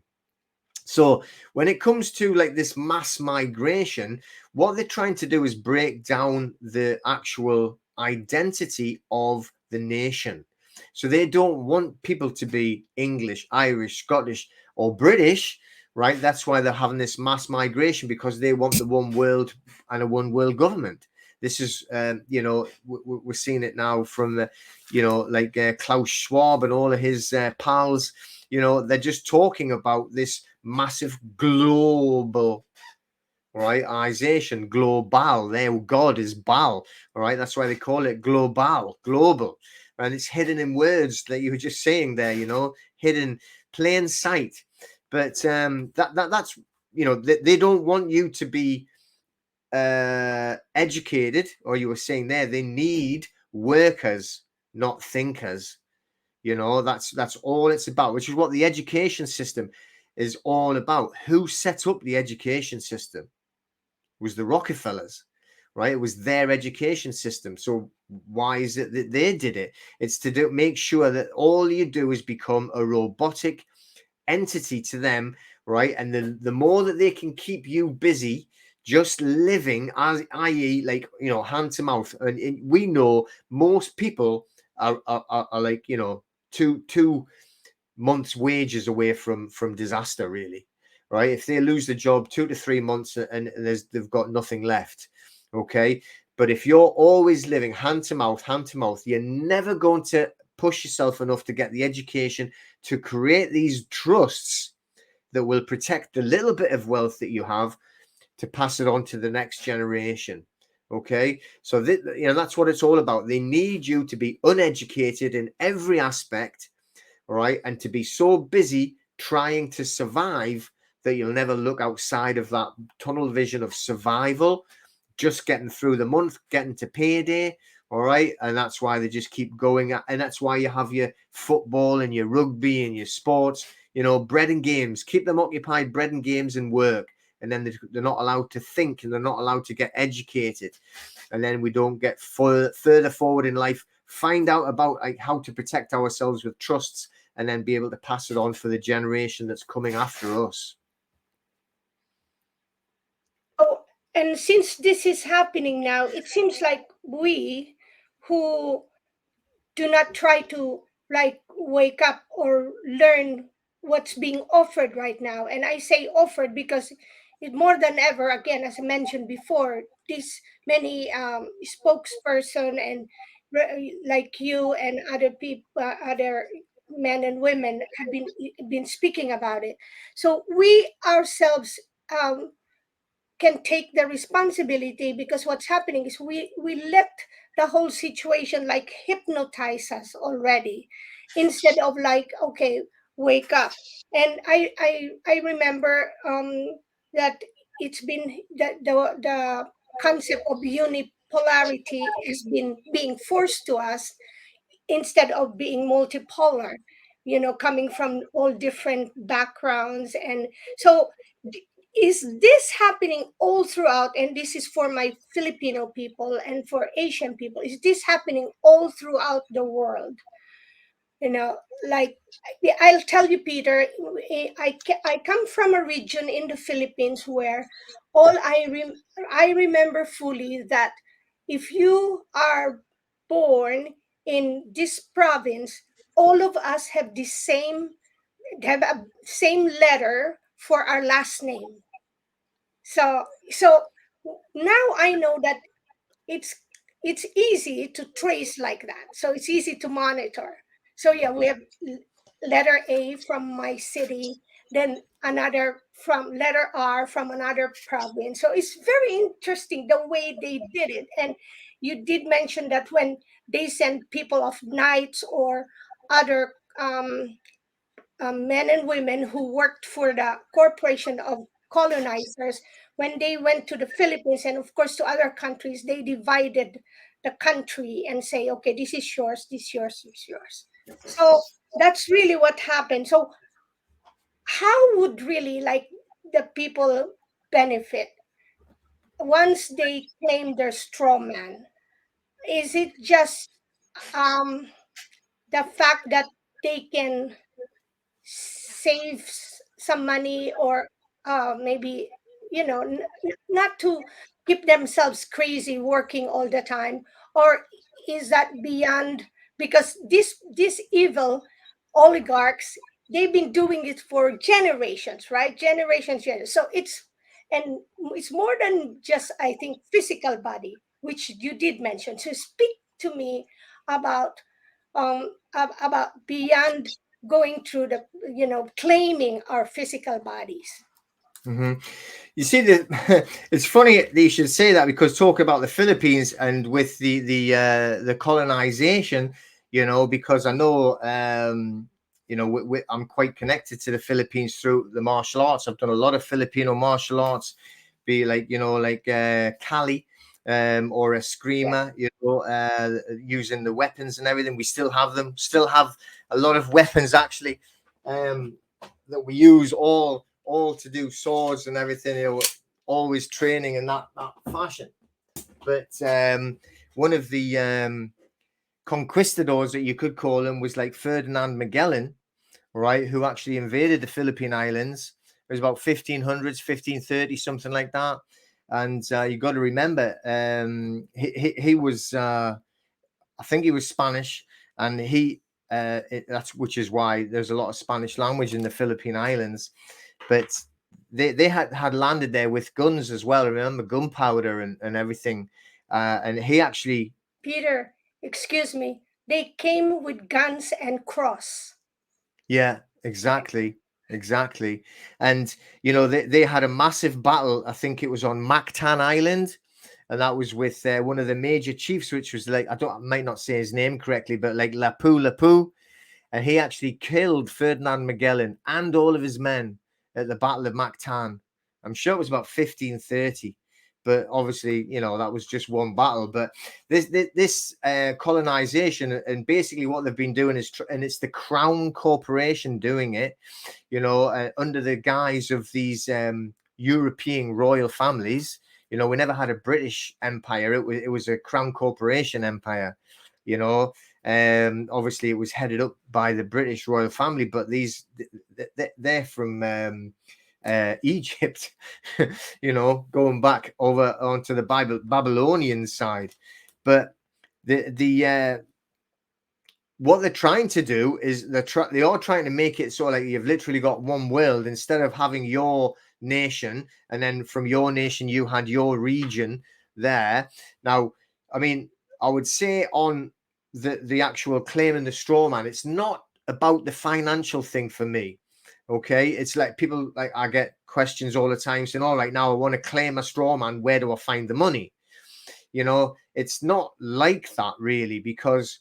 So when it comes to like this mass migration, what they're trying to do is break down the actual identity of the nation. So they don't want people to be English, Irish, Scottish, or British, right? That's why they're having this mass migration, because they want the one world and a one world government. This is, we're seeing it now from the, like Klaus Schwab and all of his pals. They're just talking about this massive global rightization, global. Their God is Baal, all right? That's why they call it global, and it's hidden in words that you were just saying there, hidden, plain sight. But that's they don't want you to be educated, or you were saying there, they need workers, not thinkers. That's all it's about, which is what the education system is all about. Who set up the education system? It was the Rockefellers, right? It was their education system. So why is it that they did it? It's to make sure that all you do is become a robotic entity to them, right? And the more that they can keep you busy just living, as i.e., like, hand to mouth. And we know most people are like, 2 months wages away from disaster, really, right? If they lose the job, 2 to 3 months and they've got nothing left. Okay. But if you're always living hand to mouth, you're never going to push yourself enough to get the education to create these trusts that will protect the little bit of wealth that you have to pass it on to the next generation. Okay, so that's what it's all about. They need you to be uneducated in every aspect, all right, and to be so busy trying to survive that you'll never look outside of that tunnel vision of survival, just getting through the month, getting to payday. All right, and that's why they just keep going, and that's why you have your football and your rugby and your sports, bread and games. Keep them occupied, bread and games and work. And then they're not allowed to think, and they're not allowed to get educated. And then we don't get further forward in life, find out about how to protect ourselves with trusts, and then be able to pass it on for the generation that's coming after us. Oh, and since this is happening now, it seems like we who do not try to wake up or learn what's being offered right now. And I say offered because it more than ever, again, as I mentioned before, this many spokesperson and like you and other people, other men and women have been speaking about it. So we ourselves can take the responsibility, because what's happening is we let the whole situation hypnotize us already, instead of okay, wake up. And I remember that it's been that the concept of unipolarity has been being forced to us, instead of being multipolar, coming from all different backgrounds. And so is this happening all throughout? And this is for my Filipino people and for Asian people. Is this happening all throughout the world? Like, I'll tell you, Peter, I come from a region in the Philippines where I remember fully that if you are born in this province, all of us have the have a same letter for our last name. So now I know that it's it's easy to trace like that. So it's easy to monitor. So yeah, we have letter A from my city, then another from letter R from another province. So it's very interesting the way they did it. And you did mention that when they send people of knights or other men and women who worked for the corporation of colonizers, when they went to the Philippines and of course to other countries, they divided the country and say, okay, this is yours, this is yours, this is yours. So that's really what happened. So how would really the people benefit once they claim their strawman? Is it just the fact that they can save some money, or maybe not to keep themselves crazy working all the time? Or is that beyond, because this evil oligarchs, they've been doing it for generations, right? Generations. So it's more than just, I think, physical body, which you did mention. So speak to me about about beyond going through the claiming our physical bodies. Mm-hmm. You see, it's funny that you should say that, because talk about the Philippines and with the colonization, because I know I'm quite connected to the Philippines through the martial arts. I've done a lot of Filipino martial arts, be like Cali, or a screamer, using the weapons and everything. We still have them. Still have a lot of weapons actually, that we use all to do swords and everything, always training in that fashion. But one of the conquistadors, that you could call him, was like Ferdinand Magellan, right, who actually invaded the Philippine Islands. It was about 1500s, 1530, something like that. And you got to remember, he was, I think he was Spanish, and that's which is why there's a lot of Spanish language in the Philippine Islands. But they had landed there with guns as well. Remember, gunpowder and everything. And he actually, Peter, excuse me, they came with guns and cross. yeah, exactly. And they had a massive battle. I think it was on Mactan Island, and that was with one of the major chiefs, which was like, I might not say his name correctly, but like Lapu, and he actually killed Ferdinand Magellan and all of his men at the Battle of Mactan. I'm sure it was about 1530, but obviously, that was just one battle. But this colonization, and basically what they've been doing is, and it's the Crown Corporation doing it, under the guise of these European royal families. We never had a British empire. It was a Crown Corporation empire, obviously it was headed up by the British royal family, but they're from Egypt, going back over onto the Babylonian side. But what they're trying to do is they are trying to make it so like you've literally got one world, instead of having your nation, and then from your nation you had your region there. Now, I mean, I would say on the actual claim in the straw man, it's not about the financial thing for me. Okay, it's like people, like, I get questions all the time saying, all right, now I want to claim a straw man, where do I find the money? It's not like that really, because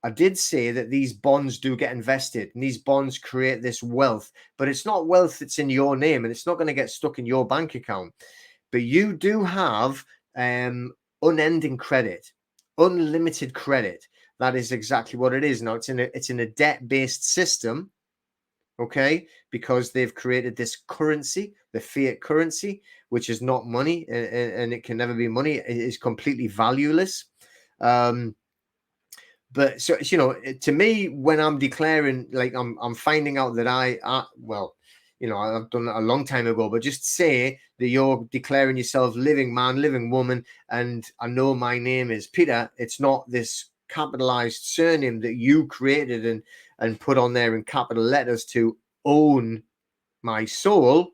I did say that these bonds do get invested, and these bonds create this wealth, but it's not wealth that's in your name, and it's not going to get stuck in your bank account. But you do have unending credit, unlimited credit. That is exactly what it is. Now, it's in a debt-based system, okay, because they've created this currency, the fiat currency, which is not money, and it can never be money. It is completely valueless. But so, to me, when I'm declaring, like, I'm finding out that I've done that a long time ago, but just say that you're declaring yourself living man, living woman, and I know my name is Peter. It's not this capitalized surname that you created and put on there in capital letters to own my soul.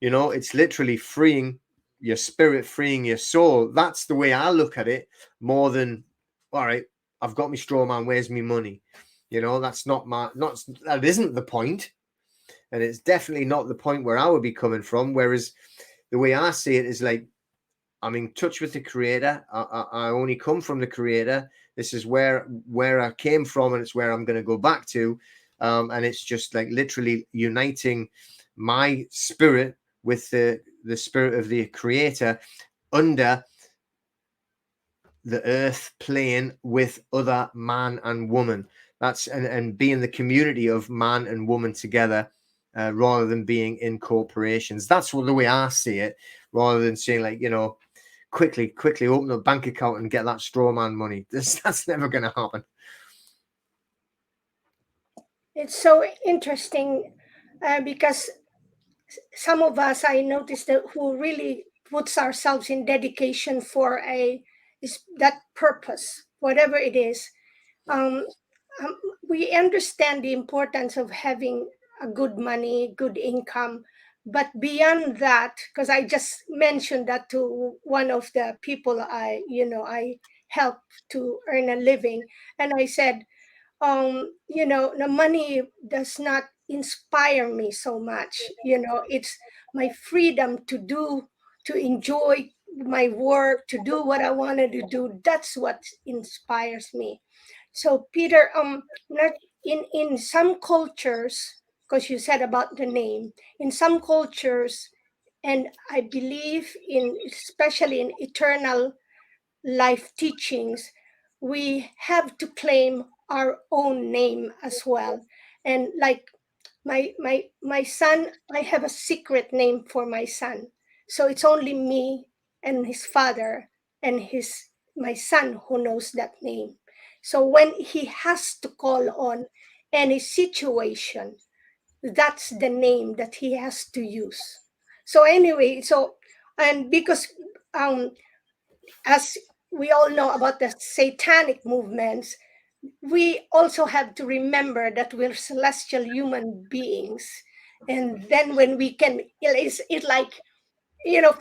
It's literally freeing your spirit, freeing your soul. That's the way I look at it, more than, all right, I've got my straw man, where's me money? That isn't the point. And it's definitely not the point where I would be coming from. Whereas the way I see it is like, I'm in touch with the creator. I only come from the creator. This is where I came from, and it's where I'm going to go back to. And it's just like literally uniting my spirit with the spirit of the creator under the earth plane with other man and woman. That's and being the community of man and woman together, rather than being in corporations. That's the way I see it, rather than saying like, quickly open a bank account and get that straw man money. That's never going to happen. It's so interesting because some of us, I noticed, that who really puts ourselves in dedication for that purpose, whatever it is. Um, we understand the importance of having a good money, good income, but beyond that, because I just mentioned that to one of the people I help to earn a living, and I said, the money does not inspire me so much. It's my freedom to enjoy my work, to do what I wanted to do. That's what inspires me. So Peter, not in some cultures, because you said about the name, in some cultures, and I believe especially in eternal life teachings, we have to claim our own name as well. And like my son, I have a secret name for my son. So it's only me and his father and my son who knows that name. So when he has to call on any situation, that's the name that he has to use. So anyway, and because as we all know about the satanic movements, we also have to remember that we're celestial human beings, And then when we can, it like, you know,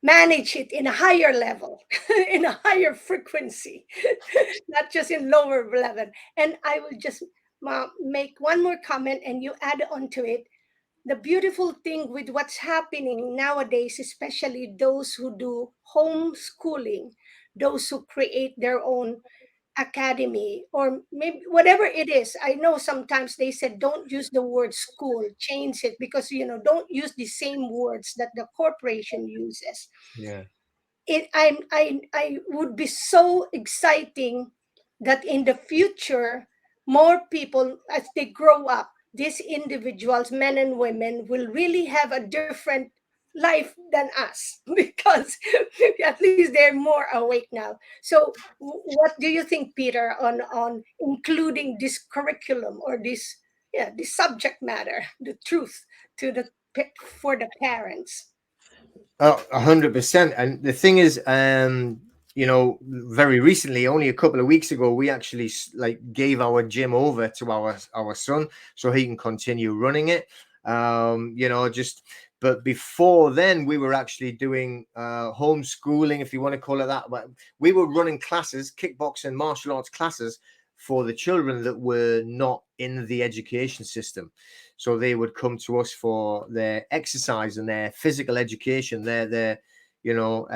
manage it in a higher level, in a higher frequency, not just in lower level. And I will just make one more comment and you add on to it. The beautiful thing with what's happening nowadays, especially those who do homeschooling, those who create their own academy, or maybe whatever it is. I know sometimes they said don't use the word school, change it, because don't use the same words that the corporation uses. Yeah. I would be so exciting that in the future, more people, as they grow up, these individuals, men and women, will really have a different life than us because at least they're more awake now. So what do you think, Peter, on including this curriculum, or this, yeah, this subject matter, the truth, to the for the parents? 100%. And the thing is, very recently, only a couple of weeks ago, we actually like gave our gym over to our son so he can continue running it. But before then, we were actually doing homeschooling, if you want to call it that. But we were running classes, kickboxing, martial arts classes for the children that were not in the education system. So they would come to us for their exercise and their physical education. Well,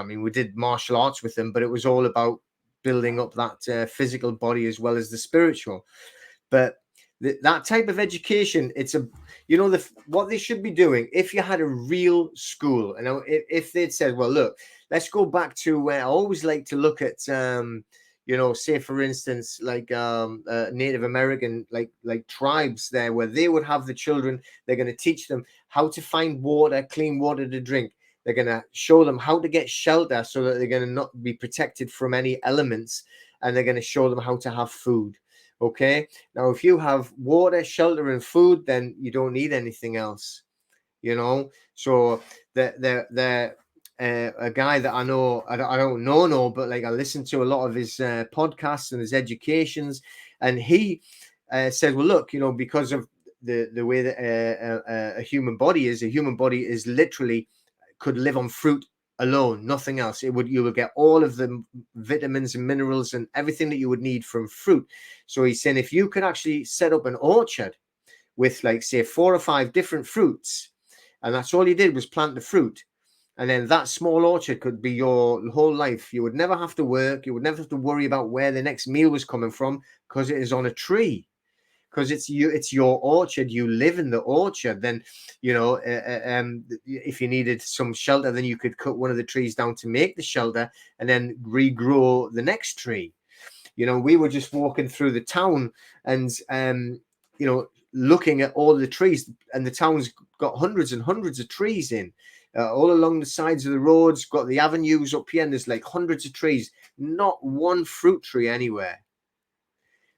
I mean, we did martial arts with them, but it was all about building up that physical body as well as the spiritual. But that type of education, it's what they should be doing. If you had a real school, and if they'd said, well, look, let's go back to where I always like to look at, say for instance, like Native American, like tribes there, where they would have the children. They're going to teach them how to find water, clean water to drink. They're going to show them how to get shelter so that they're going to not be protected from any elements, and they're going to show them how to have food. Okay. Now, if you have water, shelter, and food, then you don't need anything else. So a guy that I know, I don't know, but like I listen to a lot of his podcasts and his educations, and he said, well, look, because of the way that a human body is literally could live on fruit alone, nothing else. You would get all of the vitamins and minerals and everything that you would need from fruit. So he's saying if you could actually set up an orchard with, like, say 4 or 5 different fruits, and that's all you did was plant the fruit, and then that small orchard could be your whole life. You would never have to work. You would never have to worry about where the next meal was coming from, because it is on a tree. Because it's your orchard. You live in the orchard. Then, if you needed some shelter, then you could cut one of the trees down to make the shelter, and then regrow the next tree. We were just walking through the town, and looking at all the trees, and the town's got hundreds and hundreds of trees in. All along the sides of the roads, got the avenues up here, and there's like hundreds of trees, not one fruit tree anywhere.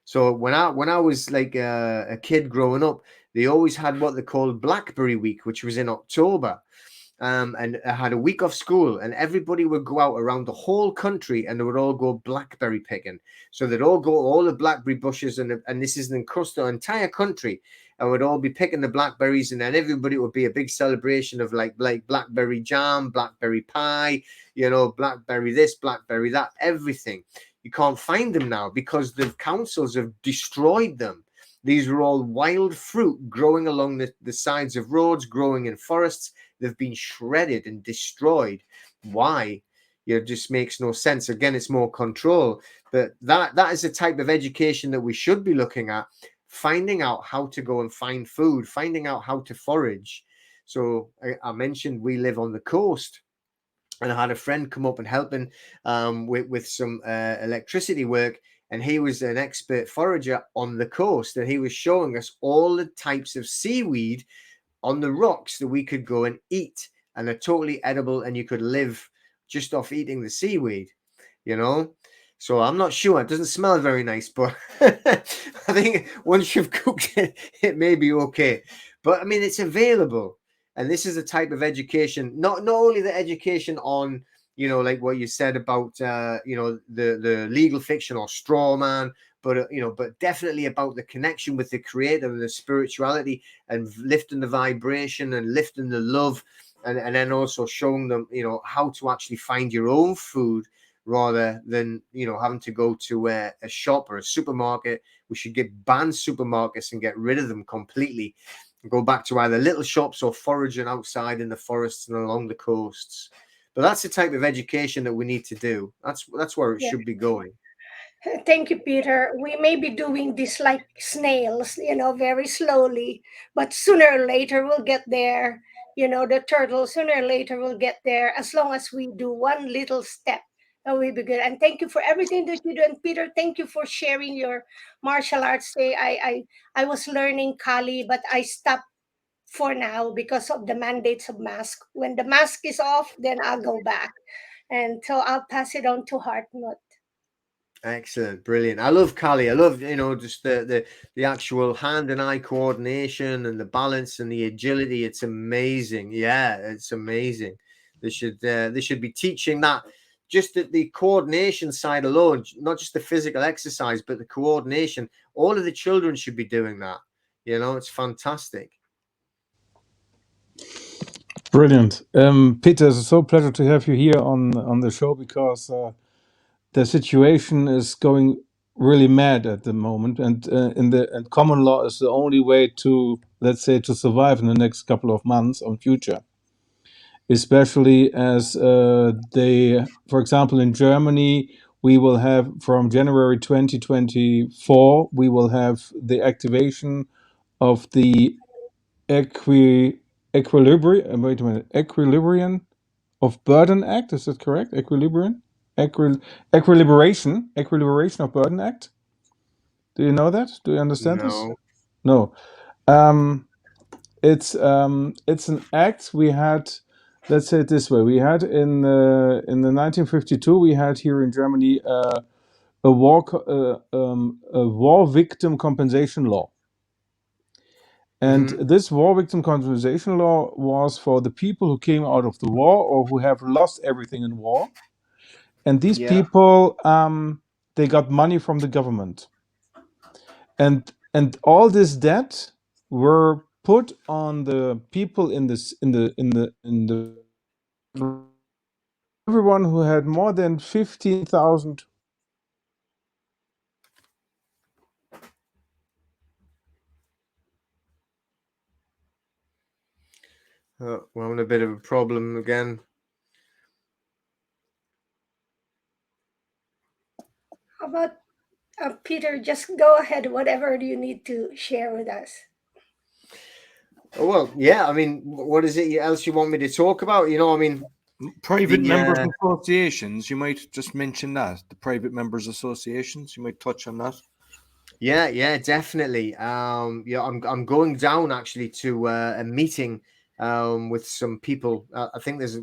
So when I was like a kid growing up, they always had what they called Blackberry Week, which was in October. And I had a week off school, and everybody would go out around the whole country, and they would all go blackberry picking. So they'd all go all the blackberry bushes, and this is across the entire country, and would all be picking the blackberries, and then everybody would be a big celebration of like blackberry jam, blackberry pie, blackberry this, blackberry that, everything. You can't find them now because the councils have destroyed them. These were all wild fruit growing along the sides of roads, growing in forests. They've been shredded and destroyed. Why? It just makes no sense. Again, it's more control. But that is the type of education that we should be looking at, finding out how to go and find food, finding out how to forage. So I mentioned we live on the coast, and I had a friend come up and helping with some electricity work. And he was an expert forager on the coast, and he was showing us all the types of seaweed on the rocks that we could go and eat, and they're totally edible, and you could live just off eating the seaweed, So I'm not sure. It doesn't smell very nice, but I think once you've cooked it, it may be okay. But I mean, it's available. And this is a type of education, not only the education on, you know, like what you said about, you know, the legal fiction or Strawman, but, you know, but definitely about the connection with the creator and the spirituality and lifting the vibration and lifting the love. And then also showing them, you know, how to actually find your own food rather than, you know, having to go to a shop or a supermarket. We should ban supermarkets and get rid of them completely. Go back to either little shops or foraging outside in the forests and along the coasts. But that's the type of education that we need to do. That's where it should be going. Thank you, Peter. We may be doing this like snails, very slowly, but sooner or later we'll get there. The turtle, sooner or later we'll get there, as long as we do one little step. And we'll be good. And thank you for everything that you do. And Peter, thank you for sharing your martial arts day. I was learning Kali, but I stopped for now because of the mandates of mask. When the mask is off, then I'll go back. And so I'll pass it on to Hartmut. Excellent, brilliant. I love Kali. I love, just the actual hand and eye coordination and the balance and the agility. It's amazing. Yeah, it's amazing. They should be teaching that, just the coordination side alone, not just the physical exercise, but the coordination. All of the children should be doing that. It's fantastic. Brilliant. Peter, it's so pleasure to have you here on the show, because the situation is going really mad at the moment, and and common law is the only way to, let's say, to survive in the next couple of months or future. Especially as for example, in Germany, we will have from January 2024, we will have the activation of the equilibrium. Wait a minute, Equilibrium of Burden Act. Is that correct? Equilibrium, equilibration of Burden Act. Do you know that? Do you understand this? No. It's an act we had. Let's say it this way: we had in the 1952, we had here in Germany a war victim compensation law. And this war victim compensation law was for the people who came out of the war or who have lost everything in war. And these people, they got money from the government. And all this debt were put on the people in everyone who had more than 15,000. We're having a bit of a problem again. How about Peter? Just go ahead. Whatever you need to share with us. Well, yeah. I mean, what is it else you want me to talk about? Private members associations. You might just mention that, the private members associations. You might touch on that. Yeah, definitely. I'm going down actually to a meeting with some people. I think there's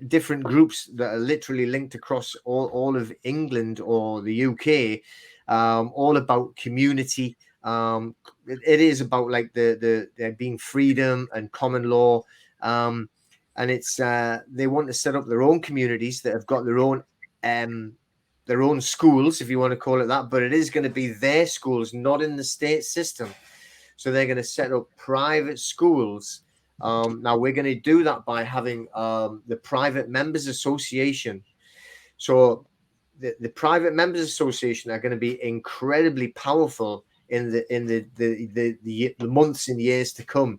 different groups that are literally linked across all of England or the UK, all about community. It is about like the there being freedom and common law, and it's they want to set up their own communities that have got their own schools, if you want to call it that, but it is going to be their schools, not in the state system. So they're going to set up private schools. Now we're going to do that by having the private members association. So the private members association are going to be incredibly powerful in the months and years to come,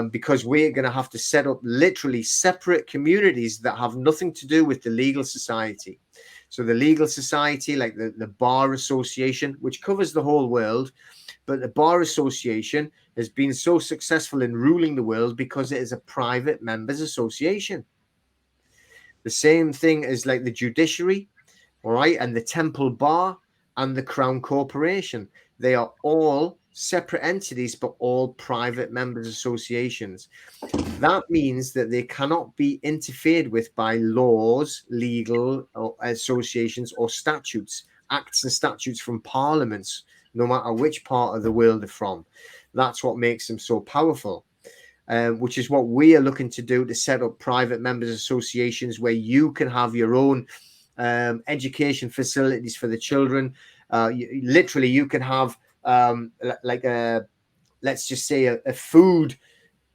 because we're going to have to set up literally separate communities that have nothing to do with the legal society. So the legal society, like the Bar Association, which covers the whole world, but the Bar Association has been so successful in ruling the world because it is a private members association. The same thing as like the judiciary, all right, and the Temple Bar and the Crown Corporation. They are all separate entities, but all private members associations. That means that they cannot be interfered with by laws, legal associations, or statutes, acts and statutes from parliaments, no matter which part of the world they're from. That's what makes them so powerful. which is what we are looking to do, to set up private members associations where you can have your own education facilities for the children. Literally, you can have like a, let's just say a food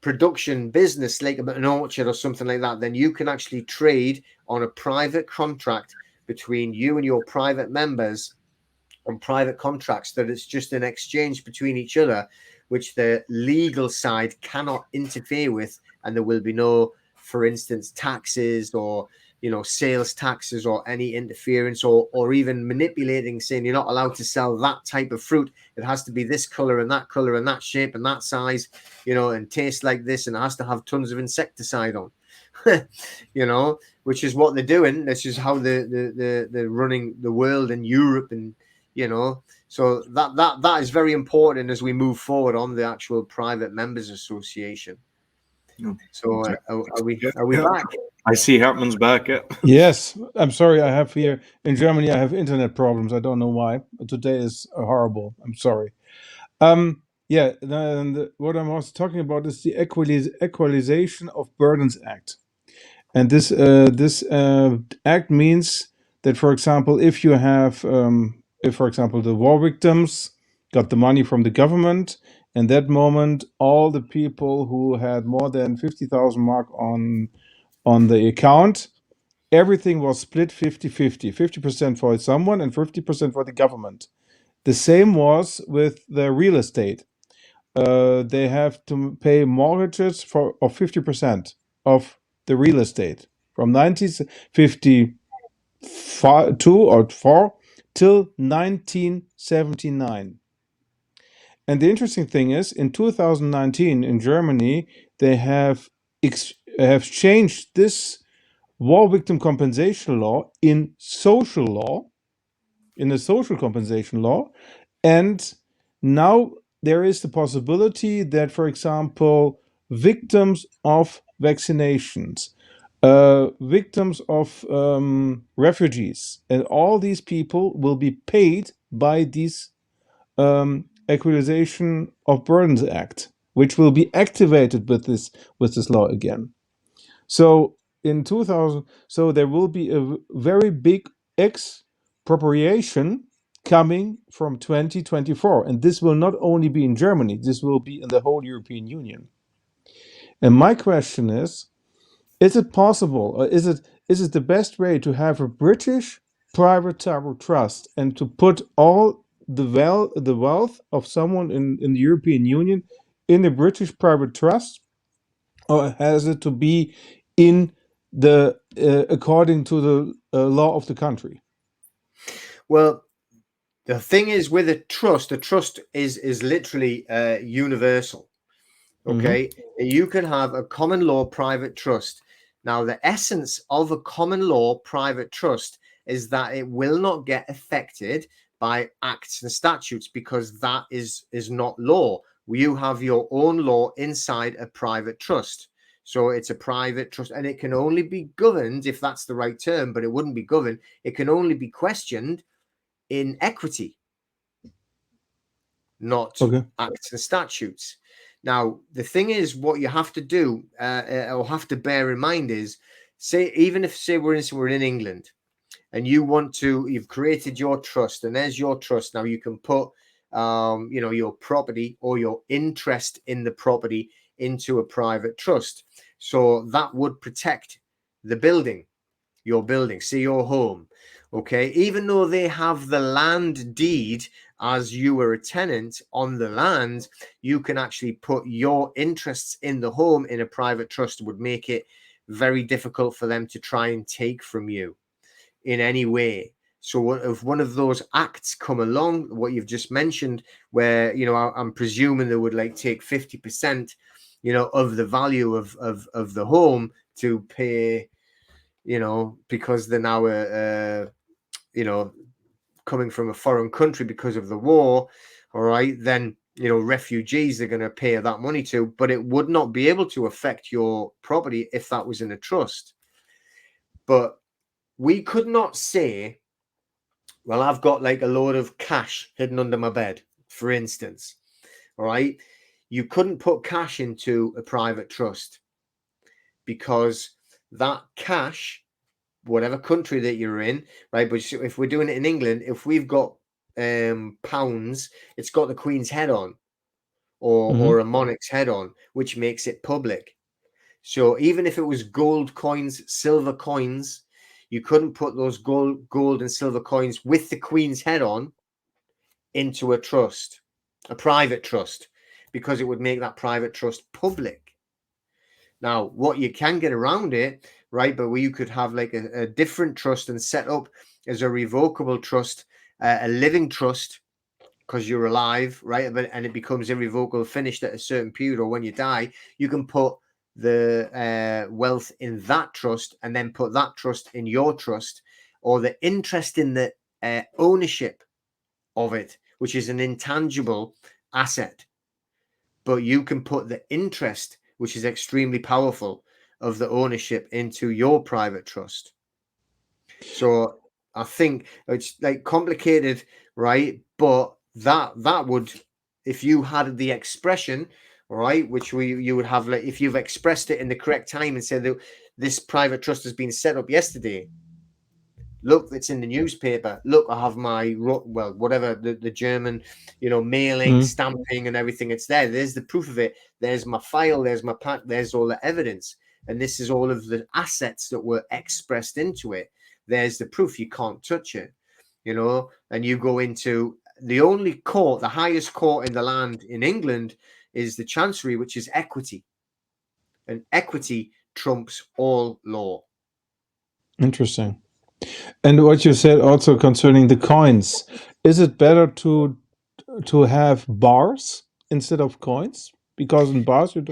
production business, like an orchard or something like that. Then you can actually trade on a private contract between you and your private members on private contracts, that it's just an exchange between each other, which the legal side cannot interfere with, and there will be no, for instance, taxes or sales taxes or any interference or even manipulating, saying you're not allowed to sell that type of fruit. It has to be this color and that shape and that size, and taste like this, and it has to have tons of insecticide on. Which is what they're doing. This is how they're running the world in Europe, and so that is very important as we move forward on the actual private members association. So are we back? I see Hartmut's back. Yeah. Yes, I'm sorry. I have here in Germany, I have internet problems. I don't know why. Today is horrible. I'm sorry. Yeah, what I'm also talking about is the Equalization of Burdens Act. And this act means that, for example, if for example, the war victims got the money from the government, in that moment, all the people who had more than 50,000 mark on the account, everything was split 50-50, 50% for someone and 50% for the government. The same was with the real estate. They have to pay mortgages of 50% of the real estate from 1952 or 4 till 1979. And the interesting thing is, in 2019 in Germany, they have changed this war victim compensation law in social law, in a social compensation law, and now there is the possibility that, for example, victims of vaccinations, victims of refugees, and all these people will be paid by this Equalization of Burdens Act, which will be activated with this law again. So in 2000, so there will be a very big expropriation coming from 2024, and this will not only be in Germany, this will be in the whole European Union. And my question is it possible, or is it the best way to have a British private trust and to put all the wealth of someone in the European Union in a British private trust, or has it to be in the according to the law of the country? Well, the thing is with a trust is literally universal. Okay, you can have a common law private trust. Now, the essence of a common law private trust is that it will not get affected by acts and statutes, because that is not law. You have your own law inside a private trust. So it's a private trust, and it can only be governed, if that's the right term, but it wouldn't be governed. It can only be questioned in equity, not acts and statutes. Now, the thing is, what you have to do or have to bear in mind is, even if we're in England, and you've created your trust, and there's your trust. Now you can put your property or your interest in the property into a private trust. So that would protect the building, your building, say your home. Okay, even though they have the land deed as you were a tenant on the land, you can actually put your interests in the home in a private trust. It would make it very difficult for them to try and take from you in any way. So if one of those acts come along, what you've just mentioned, where I'm presuming they would take 50% of the value of the home to pay, because they're now coming from a foreign country because of the war, all right, then refugees are going to pay that money to, but it would not be able to affect your property if that was in a trust. But we could not say, well, I've got a load of cash hidden under my bed, for instance. All right. you couldn't put cash into a private trust, because that cash, whatever country that you're in, right? But if we're doing it in England, if we've got pounds, it's got the Queen's head on, or a monarch's head on, which makes it public. So even if it was gold coins, silver coins, you couldn't put those gold and silver coins with the Queen's head on into a trust, a private trust, because it would make that private trust public. Now, what you can get around it, right, but where you could have like a different trust and set up as a revocable trust, a living trust, because you're alive, right, and it becomes irrevocable, finished at a certain period, or when you die, you can put the wealth in that trust and then put that trust in your trust, or the interest in the ownership of it, which is an intangible asset. But you can put the interest, which is extremely powerful, of the ownership into your private trust. So I think it's like complicated, right? But that would, if you had the expression, right, which you would have, like, if you've expressed it in the correct time and said that this private trust has been set up yesterday. Look, it's in the newspaper. Look, I have my, well, whatever, the German, mailing, stamping and everything. It's there. There's the proof of it. There's my file. There's my pack. There's all the evidence. And this is all of the assets that were expressed into it. There's the proof. You can't touch it, and you go into the only court, the highest court in the land in England is the Chancery, which is equity. And equity trumps all law. Interesting. And what you said also concerning the coins, is it better to have bars instead of coins? Because in bars you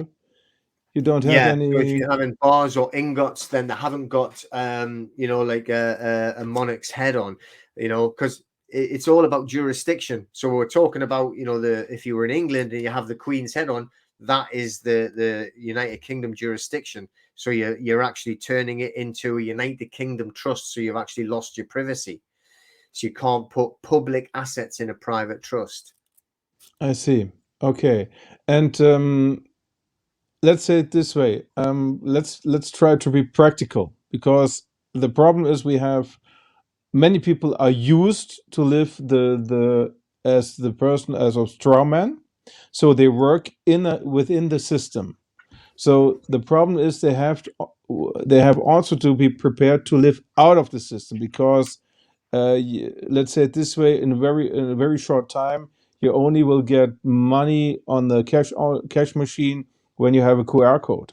don't have any. So if you're having bars or ingots, then they haven't got like a monarch's head on, because it's all about jurisdiction. So we're talking about, if you were in England and you have the Queen's head on, that is the United Kingdom jurisdiction. So you're actually turning it into a United Kingdom trust. So you've actually lost your privacy. So you can't put public assets in a private trust. I see. Okay. And let's say it this way. Let's try to be practical, because the problem is we have many people are used to live as the person as a strawman, so they work within the system. So the problem is they have also to be prepared to live out of the system, because let's say it this way, in a very short time, you only will get money on the cash machine when you have a QR code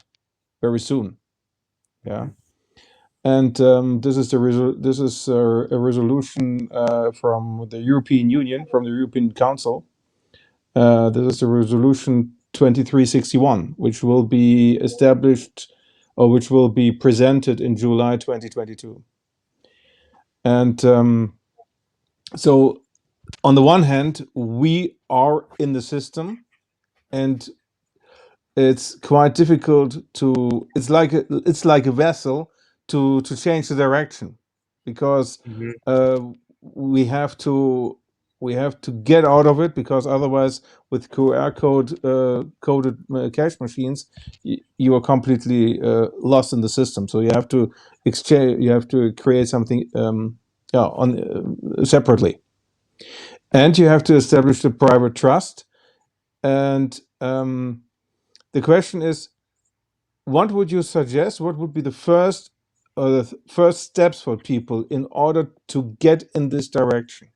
very soon. Yeah. And this is a resolution from the European Union, from the European Council. This is the resolution 2361, which will be established, or which will be presented in July 2022. And so, on the one hand, we are in the system, and it's quite difficult to. It's like a vessel to change the direction, because we have to get out of it, because otherwise, with QR coded cash machines, you are completely lost in the system. So you have to exchange. You have to create something separately, and you have to establish the private trust. And the question is, what would you suggest? What would be the first steps for people in order to get in this direction?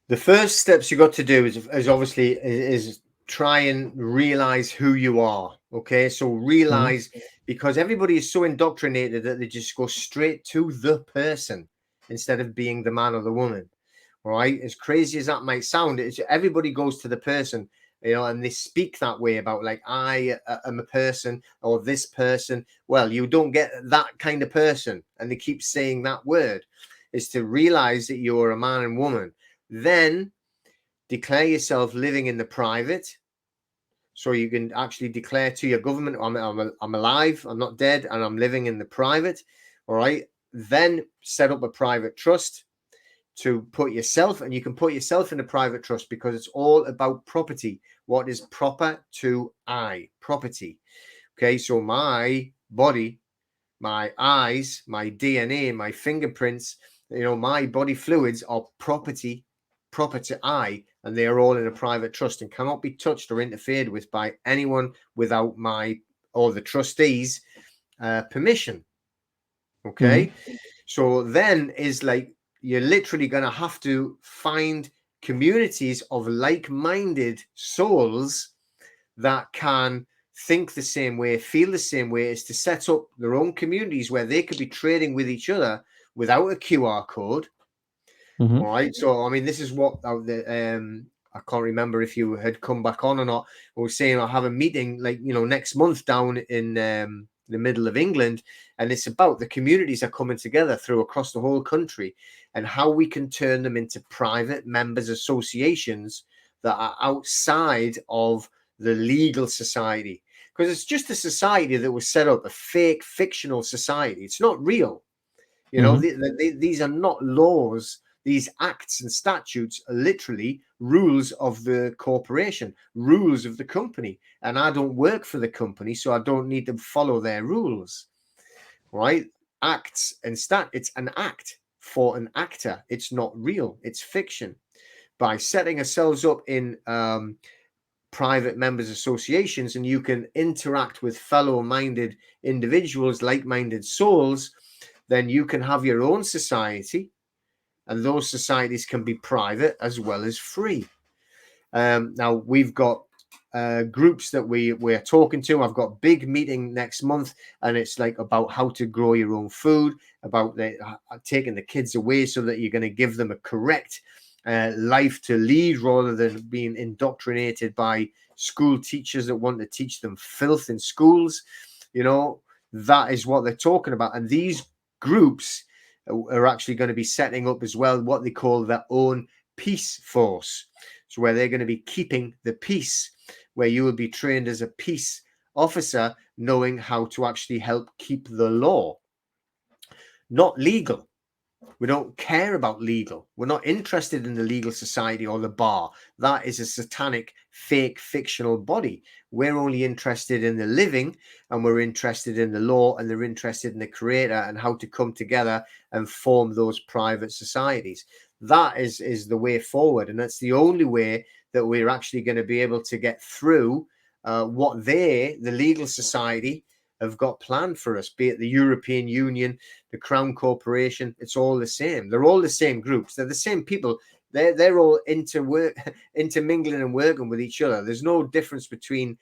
The first steps you got to do is obviously is try and realize who you are. Okay, so realize, because everybody is so indoctrinated that they just go straight to the person instead of being the man or the woman. Right? As crazy as that might sound, everybody goes to the person, and they speak that way about, like, I am a person, or this person. Well, you don't get that kind of person, and they keep saying that word. Is to realize that you're a man and woman. Then declare yourself living in the private, so you can actually declare to your government, I'm alive, I'm not dead, and I'm living in the private. All right. Then set up a private trust. to put yourself, and you can put yourself in a private trust because it's all about property. What is proper to I? Property. Okay, so my body, my eyes, my DNA, my fingerprints, my body fluids are property, proper to I, and they are all in a private trust and cannot be touched or interfered with by anyone without my or the trustees' permission. Okay, so then is like you're literally going to have to find communities of like-minded souls that can think the same way, feel the same way, is to set up their own communities where they could be trading with each other without a QR code. All right. So, I mean, this is what I can't remember if you had come back on or not. I was saying I'll have a meeting next month down in the middle of England, and it's about the communities are coming together through across the whole country and how we can turn them into private members associations that are outside of the legal society, because it's just a society that was set up, a fake fictional society. It's not real. These are not laws. These acts and statutes are literally rules of the corporation, rules of the company. And I don't work for the company, so I don't need to follow their rules. Right? Acts and it's an act for an actor. It's not real. It's fiction. By setting ourselves up in private members associations, and you can interact with fellow-minded individuals, like-minded souls, then you can have your own society, and those societies can be private as well as free. Now we've got groups that we're talking to. I've got a big meeting next month, and it's like about how to grow your own food, about taking the kids away so that you're going to give them a correct life to lead rather than being indoctrinated by school teachers that want to teach them filth in schools. That is what they're talking about. And these groups are actually going to be setting up as well what they call their own peace force. So where they're going to be keeping the peace, where you will be trained as a peace officer, knowing how to actually help keep the law. Not legal. We don't care about legal. We're not interested in the legal society or the bar. That is a satanic, fake, fictional body. We're only interested in the living, and we're interested in the law, and they're interested in the creator and how to come together and form those private societies. That is the way forward. And that's the only way that we're actually going to be able to get through what the legal society have got planned for us, be it the European Union, the Crown Corporation. It's all the same. They're all the same groups. They're the same people. They're all intermingling and working with each other. There's no difference between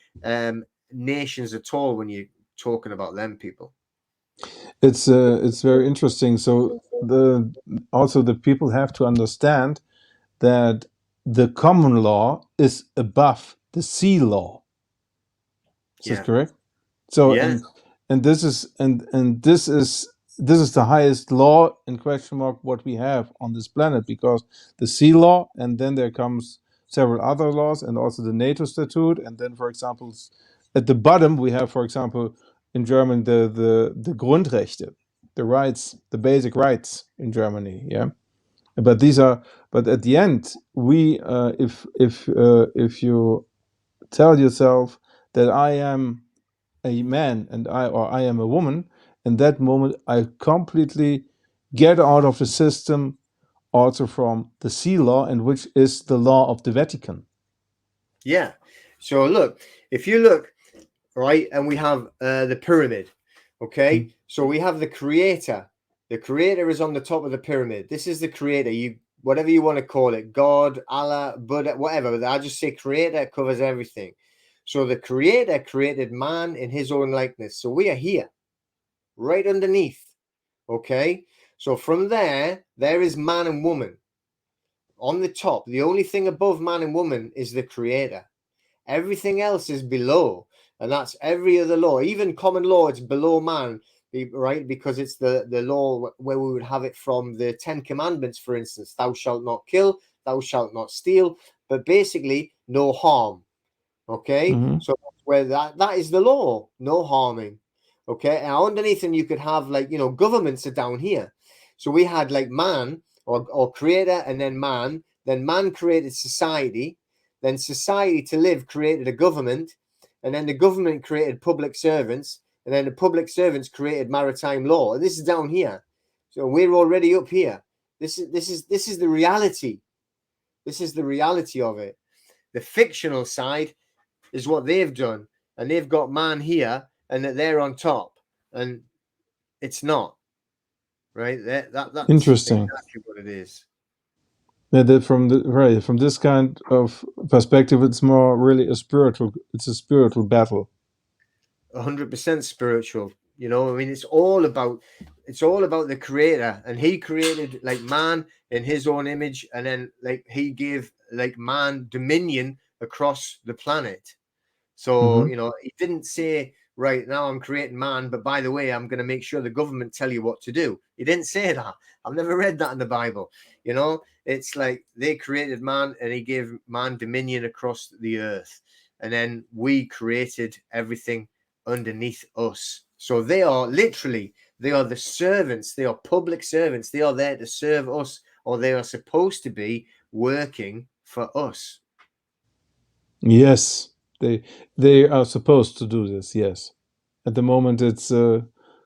nations at all when you're talking about them people. It's very interesting. So the people have to understand that the common law is above the sea law. Is that correct? So Yeah. and this is the highest law in question mark what we have on this planet, because the sea law, and then there comes several other laws, and also the NATO statute, and then, for example, at the bottom we have, for example, in German the Grundrechte, the rights, the basic rights in Germany. Yeah, but at the end we if you tell yourself that I am a man and I am a woman, in that moment I completely get out of the system, also from the sea law, and which is the law of the Vatican. Yeah. So look, if you look, right, and we have the pyramid. Okay. So we have the creator. The creator is on the top of the pyramid. This is the creator. Whatever you want to call it, God, Allah, Buddha, whatever. I just say creator, it covers everything. So the creator created man in his own likeness. So we are here, right underneath. Okay. So from there is man and woman. On the top, the only thing above man and woman is the creator. Everything else is below. And that's every other law. Even common law, it's below man, right? Because it's the law where we would have it from the 10 Commandments, for instance. Thou shalt not kill, thou shalt not steal, but basically no harm. Okay, so that's where that is the law, no harming. Okay, and underneath them you could have, like, governments are down here. So we had like man, or creator and then man created society, then society to live created a government, and then the government created public servants, and then the public servants created maritime law. And this is down here. So we're already up here. This is the reality. This is the reality of it. The fictional side is what they've done, and they've got man here, and that they're on top, and it's not right. That's Interesting. exactly what it is. Yeah, from this kind of perspective, it's more really a spiritual. It's a spiritual battle. 100% spiritual. You know, I mean, it's all about the creator, and he created like man in his own image, and then like he gave like man dominion across the planet. So you know, he didn't say, right now I'm creating man, but by the way, I'm going to make sure the government tell you what to do. He didn't say that. I've never read that in the Bible. You know, it's like they created man, and he gave man dominion across the earth, and then we created everything underneath us. So they are the servants. They are public servants. They are there to serve us, or they are supposed to be working for us. Yes, they are supposed to do this. Yes, at the moment it's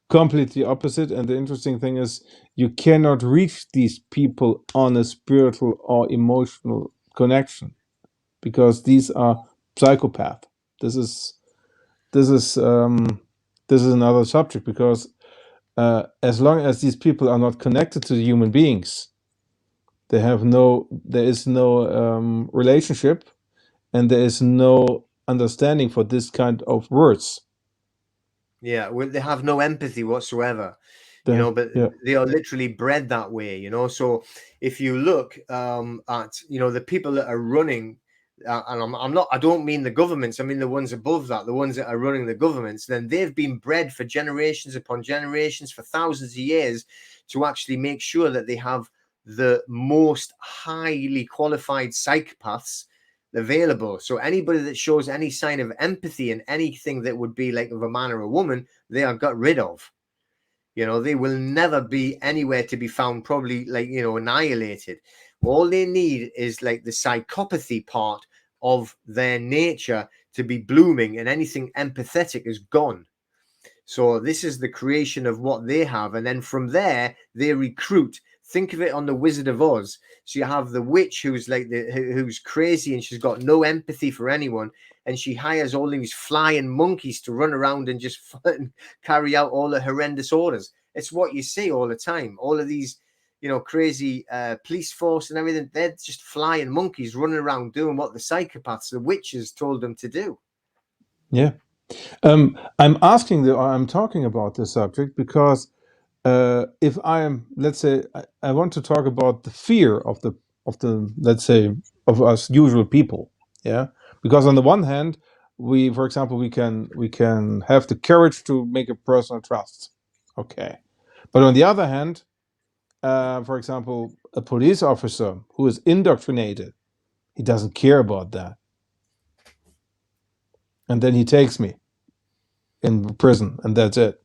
completely opposite. And the interesting thing is, you cannot reach these people on a spiritual or emotional connection, because these are psychopaths. This is another subject, because as long as these people are not connected to the human beings, there is no relationship, and there is no understanding for this kind of words. Yeah, well, they have no empathy whatsoever. But they are literally bred that way. So if you look at the people that are running, and I don't mean the governments, I mean the ones above that, the ones that are running the governments, then they've been bred for generations upon generations, for thousands of years, to actually make sure that they have the most highly qualified psychopaths available. So anybody that shows any sign of empathy in anything that would be like of a man or a woman, they are got rid of. They will never be anywhere to be found, probably annihilated. All they need is like the psychopathy part of their nature to be blooming, and anything empathetic is gone. So this is the creation of what they have. And then from there, they recruit. Think of it on the Wizard of Oz. So you have the witch who's who's crazy, and she's got no empathy for anyone. And she hires all these flying monkeys to run around and just carry out all the horrendous orders. It's what you see all the time. All of these, crazy police force and everything, they're just flying monkeys running around doing what the psychopaths, the witches, told them to do. Yeah. I'm talking about this subject because if I am, let's say, I want to talk about the fear of the let's say, of us usual people. Yeah, because on the one hand, for example, we can have the courage to make a personal trust. Okay, but on the other hand, for example, a police officer who is indoctrinated, he doesn't care about that, and then he takes me in prison, and that's it.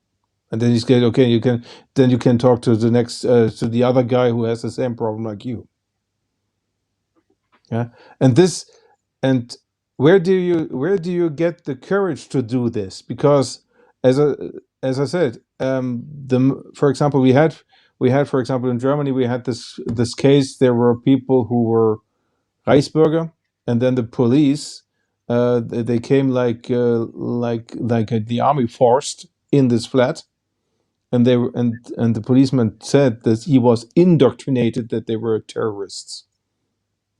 And then he's going, okay, you can talk to the next to the other guy who has the same problem like you. Yeah, and where do you get the courage to do this? Because as I said, for example, we had for example in Germany we had this case. There were people who were Reichsbürger, and then the police they came like the army forced in this flat. And they were, and the policeman said that he was indoctrinated, that they were terrorists.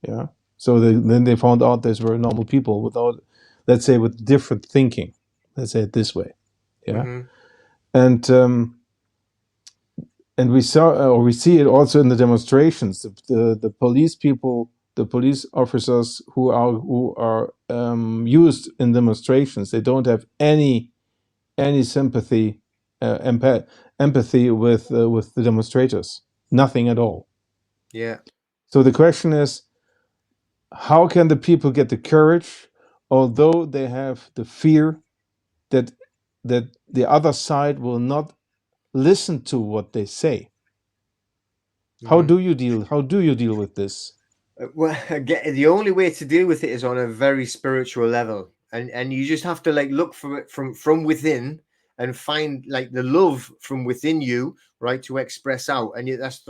Yeah. So then they found out these were normal people without, let's say, with different thinking. Let's say it this way. Yeah. Mm-hmm. And we see it also in the demonstrations. The police people, the police officers who are used in demonstrations, they don't have any sympathy, empathy with the demonstrators. Nothing at all. Yeah. So the question is, how can the people get the courage, although they have the fear that the other side will not listen to what they say? How do you deal with this? Well, again, the only way to deal with it is on a very spiritual level, and you just have to like look for it from within and find like the love from within you, right, to express out, and that's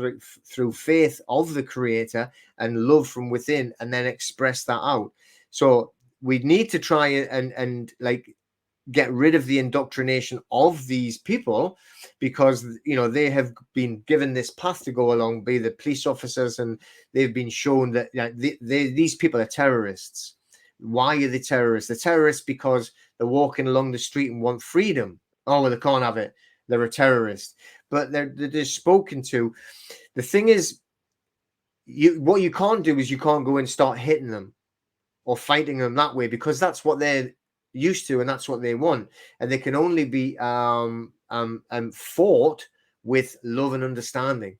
through faith of the Creator and love from within, and then express that out. So we need to try and like get rid of the indoctrination of these people, because they have been given this path to go along, be the police officers, and they've been shown that these people are terrorists. Why are they terrorists? They're terrorists because they're walking along the street and want freedom. Oh, well, they can't have it. They're a terrorist. But they're spoken to. The thing is, what you can't do is you can't go and start hitting them or fighting them that way, because that's what they're used to and that's what they want, and they can only be fought with love and understanding.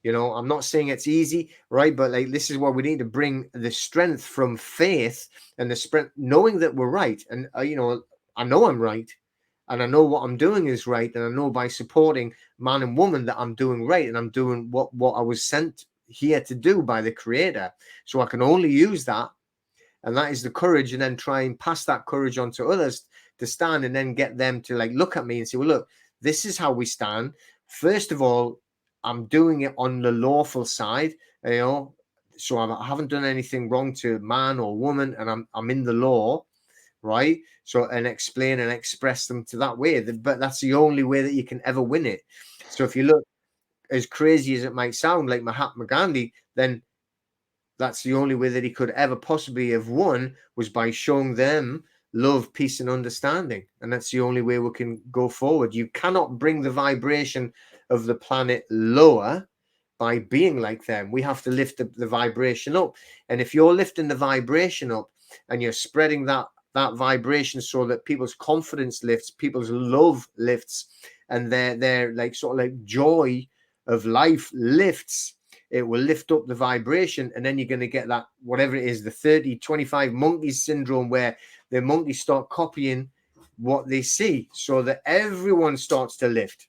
I'm not saying it's easy, right? But like, this is why we need to bring the strength from faith and the strength knowing that we're right. And I know I'm right, and I know what I'm doing is right, and I know by supporting man and woman that I'm doing right, and I'm doing what I was sent here to do by the Creator. So I can only use that. And that is the courage, and then try and pass that courage on to others to stand, and then get them to like look at me and say, well, look, this is how we stand. First of all, I'm doing it on the lawful side, so I haven't done anything wrong to man or woman, and I'm in the law, right? So, and explain and express them to that way. But that's the only way that you can ever win it. So if you look, as crazy as it might sound, like Mahatma Gandhi, then that's the only way that he could ever possibly have won, was by showing them love, peace, and understanding. And that's the only way we can go forward. You cannot bring the vibration of the planet lower by being like them. We have to lift the vibration up. And if you're lifting the vibration up and you're spreading that vibration so that people's confidence lifts, people's love lifts, and their like sort of like joy of life lifts, it will lift up the vibration, and then you're going to get that, whatever it is, the 30-25 monkeys syndrome, where the monkeys start copying what they see, so that everyone starts to lift.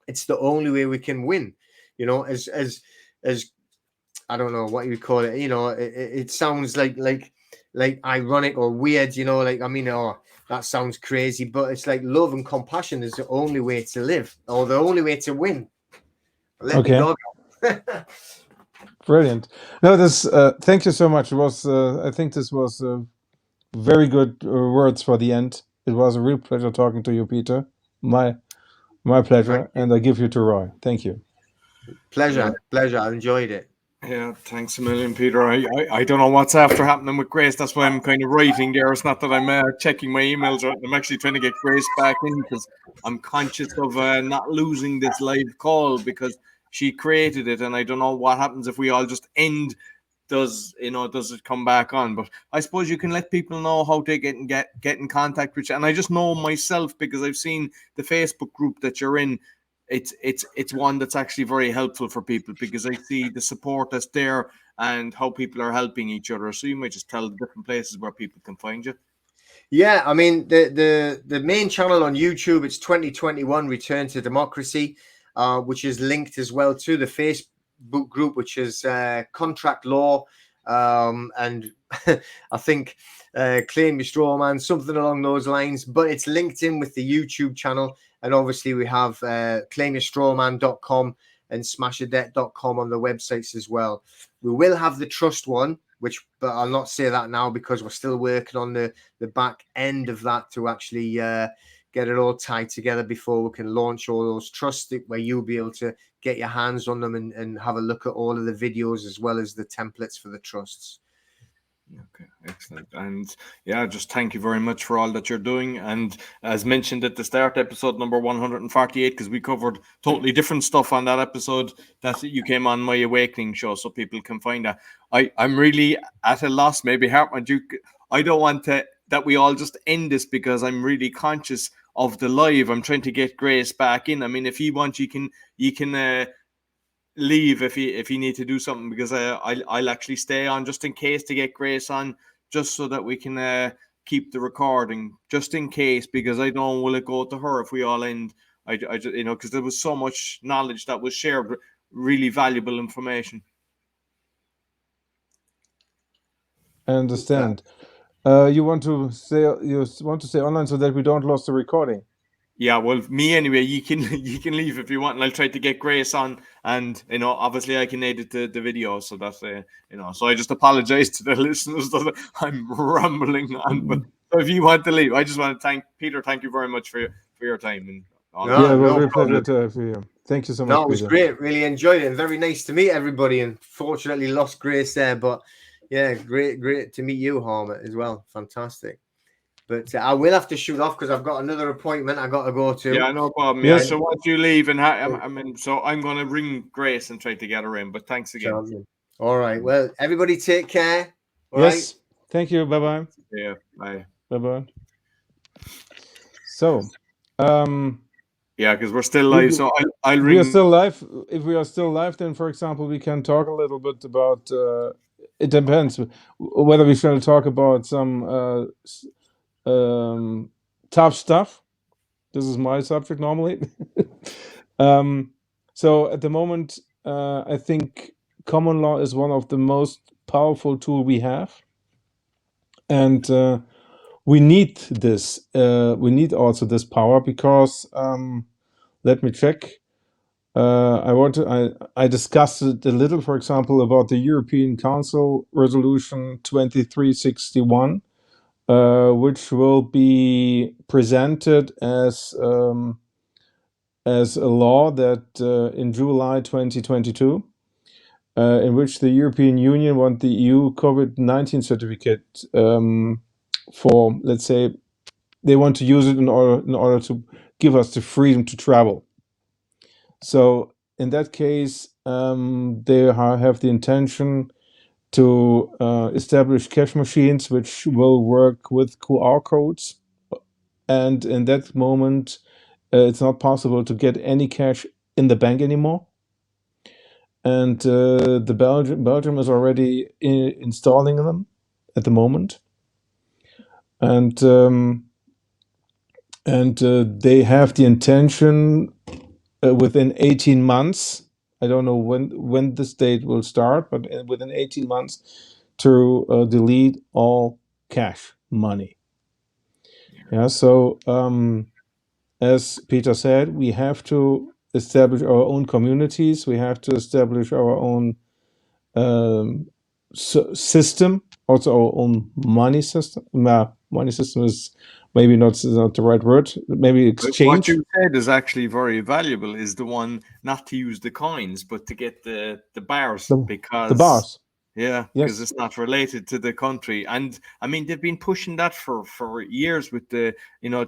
It's the only way we can win. As I don't know what you call it. It sounds like ironic or weird. That sounds crazy, but it's like love and compassion is the only way to live, or the only way to win. Let me go. Brilliant. No, thank you so much. It was I think this was very good words for the end. It was a real pleasure talking to you, Peter. My pleasure. And I give you to Roy. Thank you. Pleasure. I enjoyed it. Yeah, thanks a million, Peter. I don't know what's after happening with Grace. That's why I'm kind of writing there. It's not that I'm checking my emails. I'm actually trying to get Grace back in, because I'm conscious of not losing this live call, because she created it, and I don't know what happens if we all just end. Does it come back on? But I suppose you can let people know how to get in contact with you. And I just know myself, because I've seen the Facebook group that you're in. It's one that's actually very helpful for people, because I see the support that's there and how people are helping each other. So you might just tell the different places where people can find you. Yeah, I mean, the main channel on YouTube, it's 2021 Return to Democracy, which is linked as well to the Facebook group, which is contract law, and I think claim your strawman, something along those lines. But it's linked in with the YouTube channel, and obviously we have claimyourstrawman.com and smashadebt.com on the websites as well. We will have the trust one, but I'll not say that now, because we're still working on the back end of that to actually get it all tied together before we can launch all those trusts, where you'll be able to get your hands on them and have a look at all of the videos as well as the templates for the trusts. Okay, excellent. And yeah, just thank you very much for all that you're doing. And as mentioned at the start, episode number 148, because we covered totally different stuff on that episode, that you came on my Awakening show, so people can find that. I'm really at a loss, maybe Hartmut, I don't want that we all just end this, because I'm really conscious of the live. I'm trying to get Grace back in. I mean, if you want, you can leave if you need to do something, because I'll actually stay on just in case to get Grace on, just so that we can keep the recording, just in case, because I don't will it go to her if we all end. I because there was so much knowledge that was shared. really valuable information. I understand. You want to stay online so that we don't lose the recording? Yeah, well, me anyway. You can leave if you want, and I'll try to get Grace on. And obviously, I can edit the video, so that's So I just apologize to the listeners that I'm rambling on. But if you want to leave, I just want to thank Peter. Thank you very much for your time and all No, Yeah, it was no a real pleasure problem. to have you here. Thank you so much, No, it was Peter. great. Really enjoyed it, and very nice to meet everybody. And fortunately, lost Grace there, but yeah, great to meet you, Hartmut, as well. Fantastic. But I will have to shoot off because I've got another appointment I got to go to. Yeah, no problem. Yes. Yeah, so once you leave, and so I'm going to ring Grace and try to get her in. But thanks again. Champion. All right. Well, everybody take care. All Yes. right. Thank you. Bye bye. Yeah. Bye. Bye bye. So, yeah, because we're still live. So I'll ring. We are still live. If we are still live, then, for example, we can talk a little bit about. It depends whether we shall talk about some tough stuff. This is my subject normally. So at the moment, I think common law is one of the most powerful tool we have, and we need this. We need also this power because let me check. I discussed it a little, for example, about the European Council Resolution 2361, which will be presented as a law that in July 2022, in which the European Union want the EU COVID-19 certificate for, let's say, they want to use it in order to give us the freedom to travel. So in that case, they have the intention to establish cash machines which will work with QR codes, and in that moment, it's not possible to get any cash in the bank anymore. And the Belgium is already installing them at the moment, and they have the intention within 18 months. I don't know when this date will start, but within 18 months to delete all cash money. Yeah. So as Peter said, we have to establish our own communities. We have to establish our own system, also our own money system. Money system is maybe not the right word. Maybe exchange. What you said is actually very valuable. Is the one not to use the coins, but to get the bars, because the bars. Yeah, because it's not related to the country. And I mean, they've been pushing that for years with the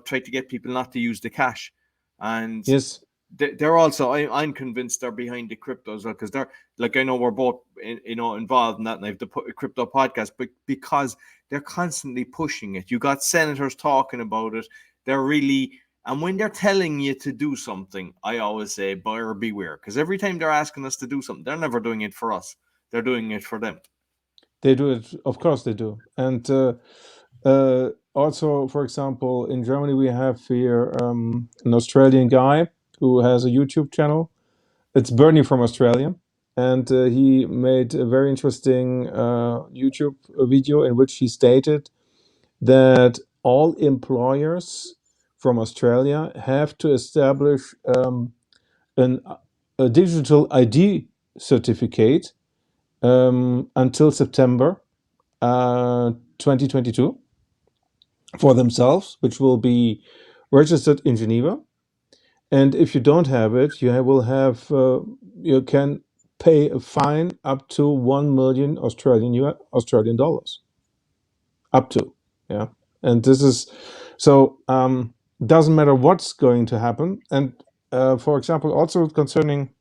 try to get people not to use the cash. And yes, they're also, I'm convinced they're behind the crypto as well, because they're like, I know we're both involved in that, and I have the crypto podcast, but because they're constantly pushing it. You got senators talking about it. They're really, and when they're telling you to do something, I always say buyer beware, because every time they're asking us to do something, they're never doing it for us. They're doing it for them. They do it, of course they do. And also, for example, in Germany we have here an Australian guy who has a YouTube channel. It's Bernie from Australia, and he made a very interesting YouTube video in which he stated that all employers from Australia have to establish a digital ID certificate until September 2022 for themselves, which will be registered in Geneva. And if you don't have it, you will have you can pay a fine up to 1 million Australian dollars. Up to, yeah. And this is so doesn't matter what's going to happen. And for example, also concerning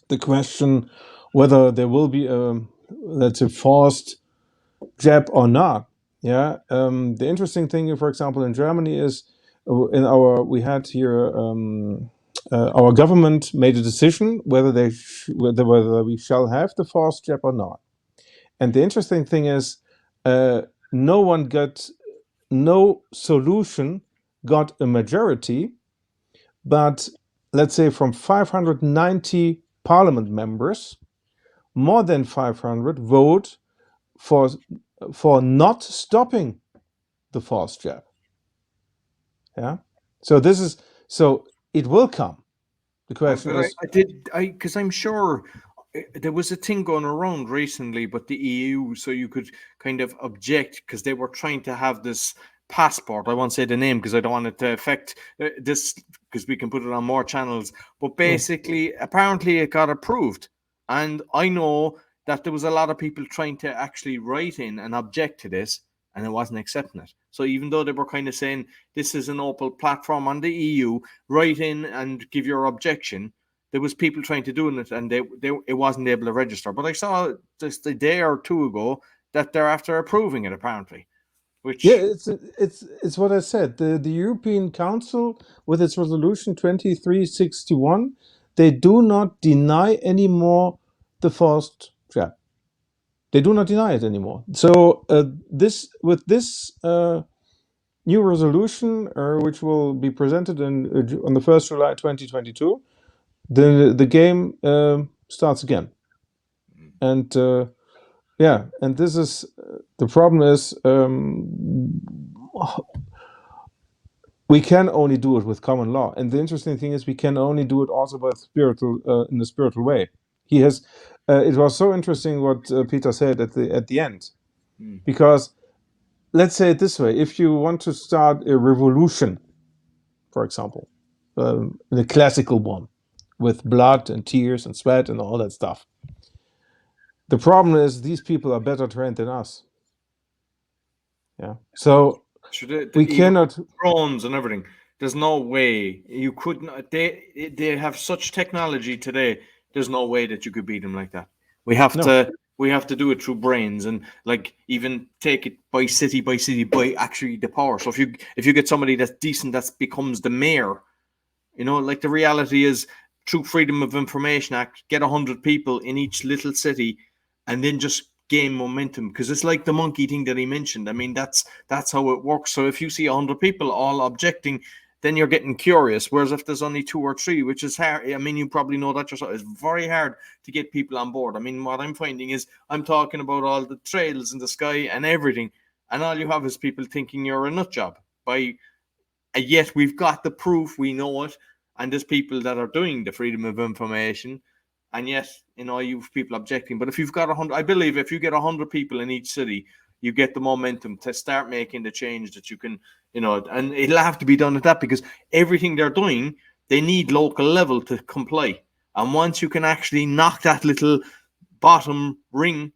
the question whether there will be a, let's say, forced jab or not. Yeah. The interesting thing, for example, in Germany is we had here our government made a decision whether whether we shall have the forced jab or not. And the interesting thing is no solution got a majority, but let's say from 590 parliament members, more than 500 vote for not stopping the forced jab. Yeah. So it will come. The question But is, because I'm sure there was a thing going around recently, but the EU, so you could kind of object because they were trying to have this passport. I won't say the name because I don't want it to affect this, because we can put it on more channels. But basically, apparently it got approved. And I know that there was a lot of people trying to actually write in and object to this, and it wasn't accepting it. So even though they were kind of saying this is an open platform on the EU, write in and give your objection, there was people trying to do it, and it wasn't able to register. But I saw just a day or two ago that they're after approving it, apparently. Which yeah, it's what I said. The European Council, with its resolution 2361, they do not deny anymore the forced jab. They do not deny it anymore. So this new resolution, which will be presented on the 1st July 2022, the game starts again. And and this is the problem is we can only do it with common law. And the interesting thing is we can only do it also by spiritual in a spiritual way. He has. It was so interesting what Peter said at the end, because let's say it this way: if you want to start a revolution, for example, the classical one, with blood and tears and sweat and all that stuff. The problem is these people are better trained than us. Yeah. So we cannot drones and everything. There's no way you couldn't. They have such technology today. There's no way that you could beat them like that. We have to do it through brains, and like even take it by city by actually the power. So if you get somebody that's decent, that becomes the mayor. Like the reality is, through Freedom of Information Act, get 100 people in each little city, and then just gain momentum, because it's like the monkey thing that he mentioned. I mean, that's how it works. So if you see 100 people all objecting, then you're getting curious. Whereas if there's only 2 or 3, which is hard, I mean, you probably know that yourself, it's very hard to get people on board. I mean, what I'm finding is I'm talking about all the trails in the sky and everything, and all you have is people thinking you're a nut job. Yet we've got the proof, we know it, and there's people that are doing the freedom of information, and yet, you've people objecting. But if you've got 100, I believe if you get 100 people in each city, you get the momentum to start making the change that you can, and it'll have to be done at that, because everything they're doing, they need local level to comply. And once you can actually knock that little bottom ring,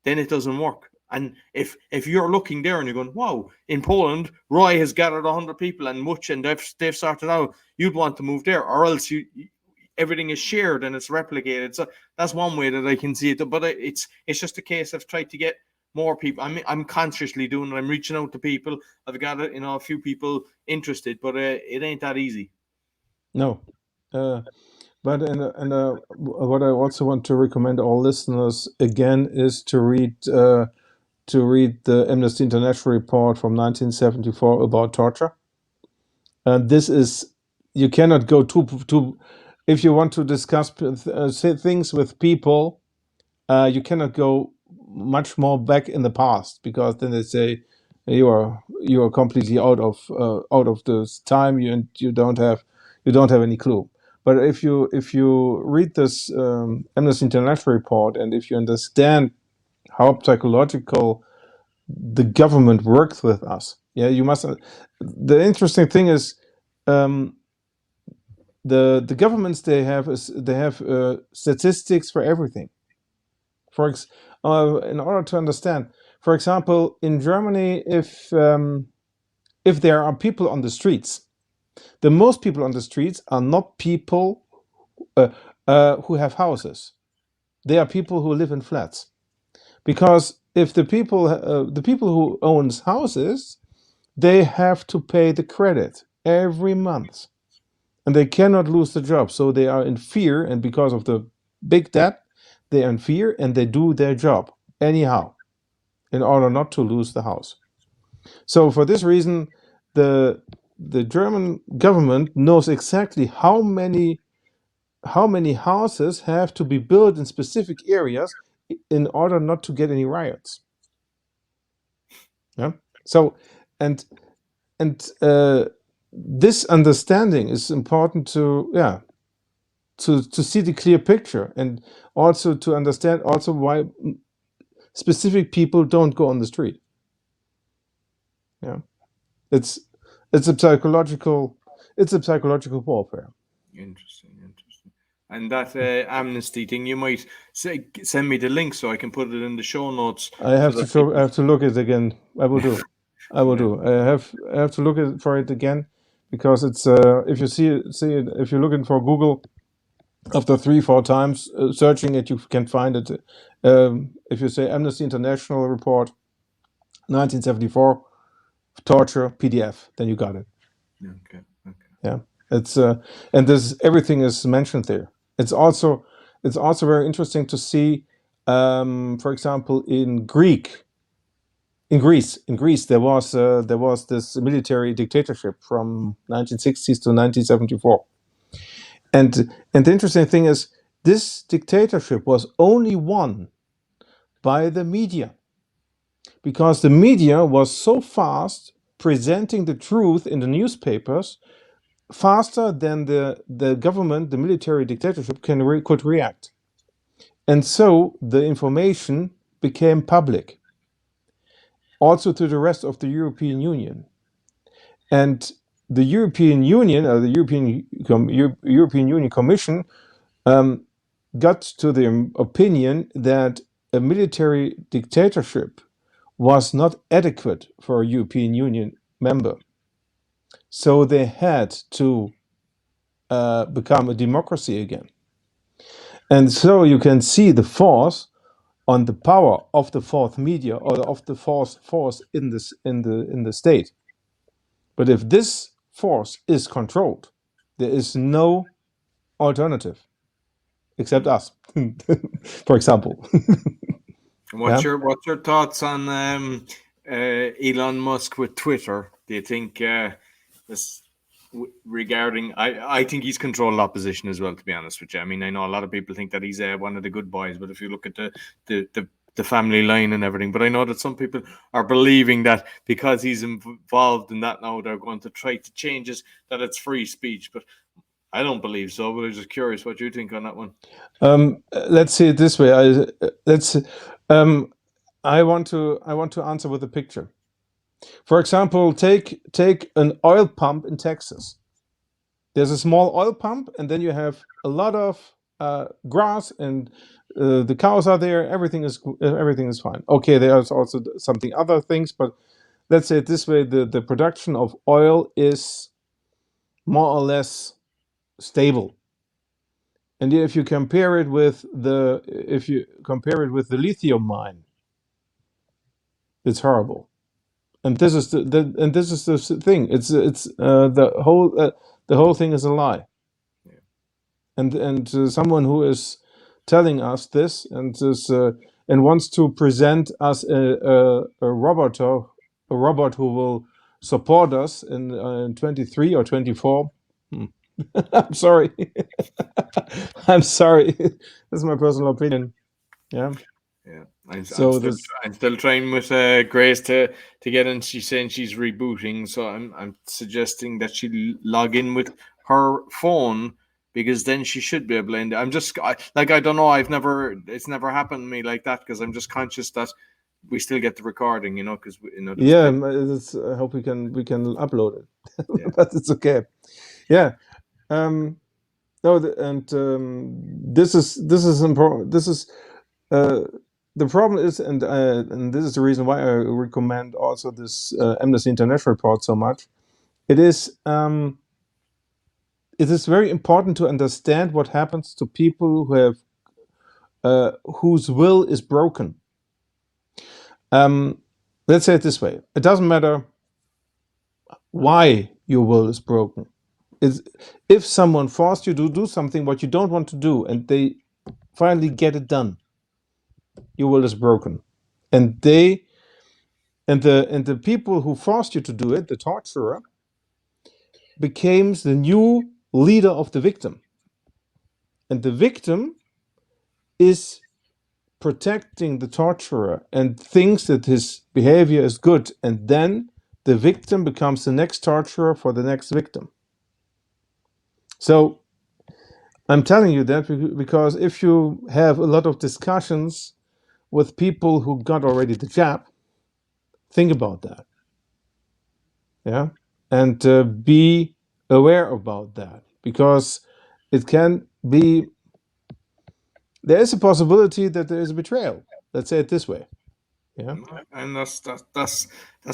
then it doesn't work. And if you're looking there and you're going, wow, in Poland, Roy has gathered 100 people and they've sorted out, you'd want to move there, or else everything is shared and it's replicated. So that's one way that I can see it. But it's just a case of trying to get more people. I'm consciously doing it. I'm reaching out to people. I've got a few people interested, but it ain't that easy. No. But what I also want to recommend all listeners again is to read the Amnesty International report from 1974 about torture. This is, you cannot go too if you want to discuss things with people, you cannot go much more back in the past, because then they say you are completely out of this time, and you don't have any clue. But if you read this Amnesty International report, and if you understand how psychological the government works with us, you must. The interesting thing is, the governments they have statistics for everything. In order to understand, for example, in Germany, if there are people on the streets, the most people on the streets are not people who have houses. They are people who live in flats, because if the people who owns houses, they have to pay the credit every month, and they cannot lose the job, so they are in fear, and because of the big debt, they are in fear, and they do their job anyhow in order not to lose the house. So for this reason, the German government knows exactly how many how many houses have to be built in specific areas in order not to get any riots. Yeah. So, and this understanding is important to see the clear picture, and also to understand also why specific people don't go on the street. Yeah, it's a psychological warfare. Interesting. And that amnesty thing, you might send me the link so I can put it in the show notes. I have to look it again. I will do. I have to look for it again, because it's if you see it, if you're looking for Google, after 3-4 times searching it, you can find it. If you say Amnesty International report 1974 torture PDF, then you got it. Okay. Yeah, it's and everything is mentioned there. It's also very interesting to see, for example, in Greece, there was this military dictatorship from 1960s to 1974, and the interesting thing is, this dictatorship was only won by the media, because the media was so fast presenting the truth in the newspapers, faster than the government, the military dictatorship could react. And so the information became public, also to the rest of the European Union. And the European Union, or the European Union Commission, got to the opinion that a military dictatorship was not adequate for a European Union member. So they had to become a democracy again. And so you can see the force on the power of the fourth media, or of the force in the state. But if this force is controlled, there is no alternative except us, for example. What's your thoughts on Elon Musk with Twitter? Do you think this regarding? I think he's controlled opposition as well, to be honest with you. I mean, I know a lot of people think that he's one of the good boys, but if you look at the family line and everything, but I know that some people are believing that because he's involved in that now, they're going to try to change it, that it's free speech. But I don't believe so. But I'm just curious what you think on that one. Let's see it this way. I want to answer with a picture. For example, take an oil pump in Texas. There's a small oil pump, and then you have a lot of grass, and the cows are there. Everything is fine. Okay, there's also something other things, but let's say it this way: the production of oil is more or less stable. And if you compare it with the lithium mine, it's horrible. And this is the thing. It's the whole thing is a lie. Yeah. And someone who is telling us this and wants to present us a robot who will support us in 23 or 24. I'm sorry. I'm sorry. This is my personal opinion. Yeah. I'm still trying with Grace to get in. She's saying she's rebooting, so I'm suggesting that she log in with her phone, because then she should be able to. I don't know. It's never happened to me like that, because I'm just conscious that we still get the recording, because I hope we can upload it, yeah. But it's okay. Yeah. This is important. This is the problem is, and this is the reason why I recommend also this Amnesty International report so much. It is very important to understand what happens to people who have whose will is broken. Let's say it this way: it doesn't matter why your will is broken. If someone forced you to do something what you don't want to do, and they finally get it done, your will is broken, and the people who forced you to do it, the torturer, becomes the new leader of the victim. and the victim is protecting the torturer and thinks that his behavior is good, and then the victim becomes the next torturer for the next victim. So I'm telling you that because if you have a lot of discussions with people who got already the jab, think about that. Yeah. And be aware about that, because it can be, there is a possibility that there is a betrayal. Let's say it this way. Yeah. And that's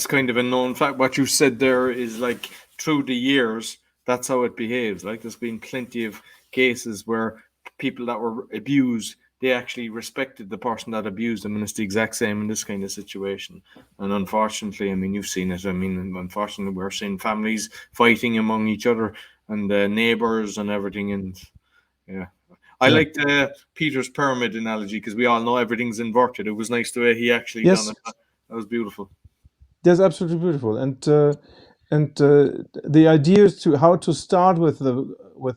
kind of a known fact. What you said there is like through the years, that's how it behaves. Like there's been plenty of cases where people that were abused, they actually respected the person that abused them, and it's the exact same in this kind of situation. And unfortunately, I mean, you've seen it. I mean, unfortunately, we're seeing families fighting among each other and neighbors and everything. And yeah, I Yeah. liked Peter's pyramid analogy because we all know everything's inverted. It was nice the way he actually Yes. done it. That was beautiful. That's absolutely beautiful. And the idea is to how to start with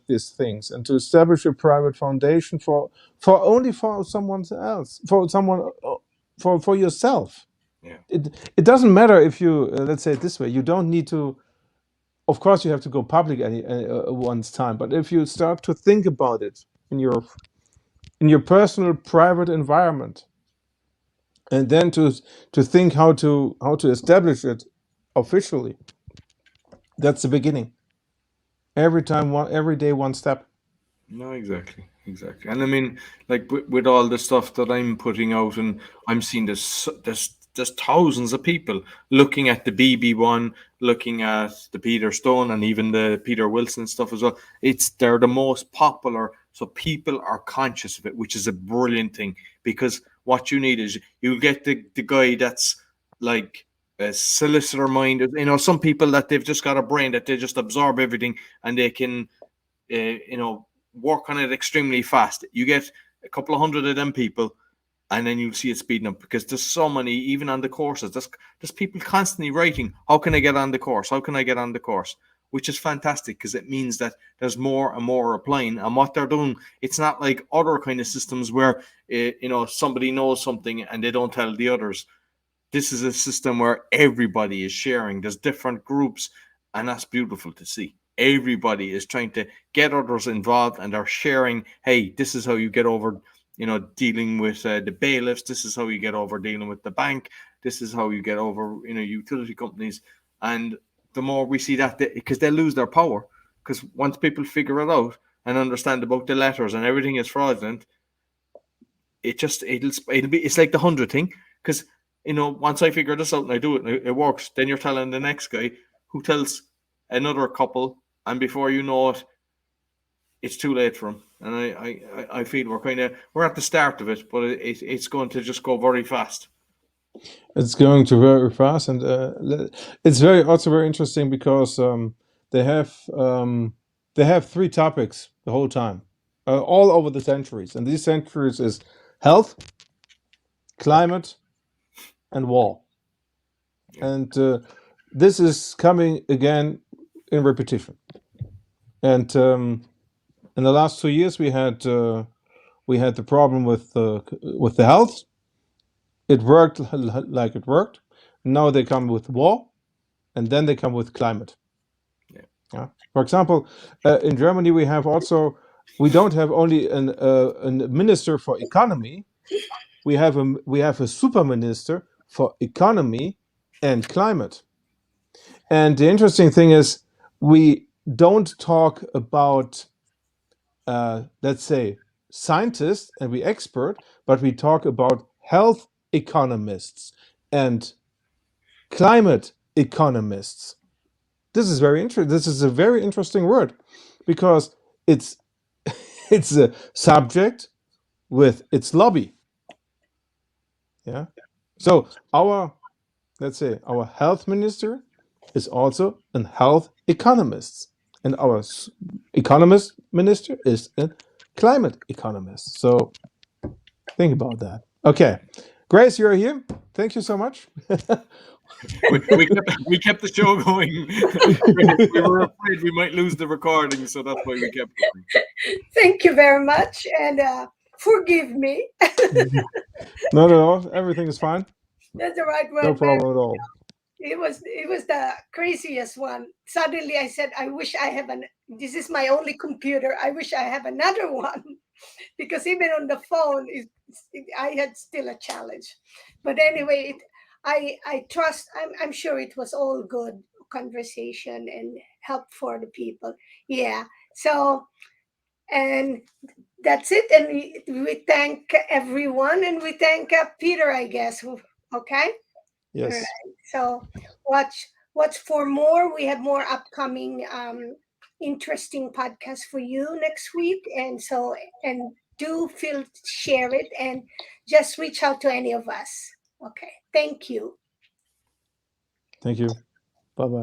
these things and to establish a private foundation for someone else, for yourself. Yeah. It doesn't matter if you let's say it this way. You don't need to. Of course, you have to go public any once time. But if you start to think about it in your personal private environment, and then to think how to establish it officially, that's the beginning. Every day, one step. No, exactly. And I mean, like with all the stuff that I'm putting out, and I'm seeing there's thousands of people looking at the BB one, looking at the Peter Stone, and even the Peter Wilson stuff as well. They're the most popular, so people are conscious of it, which is a brilliant thing. Because what you need is you get the guy that's like a solicitor minded. You know, some people that they've just got a brain that they just absorb everything and they can, work on it extremely fast. You get a couple of hundred of them people, and then you'll see it speeding up because there's so many, even on the courses. There's people constantly writing, "How can I get on the course? How can I get on the course?" Which is fantastic because it means that there's more and more applying. And what they're doing, it's not like other kind of systems where somebody knows something and they don't tell the others. This is a system where everybody is sharing. There's different groups, and that's beautiful to see. Everybody is trying to get others involved, and they're sharing. Hey, this is how you get over, dealing with the bailiffs. This is how you get over dealing with the bank. This is how you get over, utility companies. And the more we see that, because they lose their power, because once people figure it out and understand about the letters and everything is fraudulent, it's like the 100 thing. Because once I figure this out and I do it and it works, then you're telling the next guy who tells another couple, and before you know it, it's too late for them. And I feel we're at the start of it, but it's going to just go very fast. It's going to very fast, and it's also very interesting because they have three topics the whole time, all over the centuries, and these centuries is health, climate, and war. Yeah. And this is coming again in repetition. And in the last 2 years, we had the problem with the health. It worked like it worked. Now they come with war, and then they come with climate. Yeah. For example, in Germany, we don't have only a minister for economy. We have a super minister for economy and climate. And the interesting thing is, we don't talk about, let's say, scientists and we expert, but we talk about health economists and climate economists. This is very interesting. This is a very interesting word because it's a subject with its lobby. Yeah. So let's say our health minister is also a health economist, and our economist minister is a climate economist. So think about that. Okay, Grace, you're here. Thank you so much. we kept the show going. We were afraid we might lose the recording, so that's why we kept going. Thank you very much, and forgive me. Not at all. Everything is fine. That's the right word. No problem at all. It was the craziest one. Suddenly I said, I wish I have this is my only computer. I wish I have another one. Because even on the phone, I had still a challenge. But anyway, I trust, I'm sure it was all good conversation and help for the people. Yeah. So, and that's it. And we thank everyone, and we thank Peter, I guess. Okay. Yes. All right. So watch for more. We have more upcoming interesting podcasts for you next week. And do share it and just reach out to any of us. Okay. Thank you. Thank you. Bye-bye.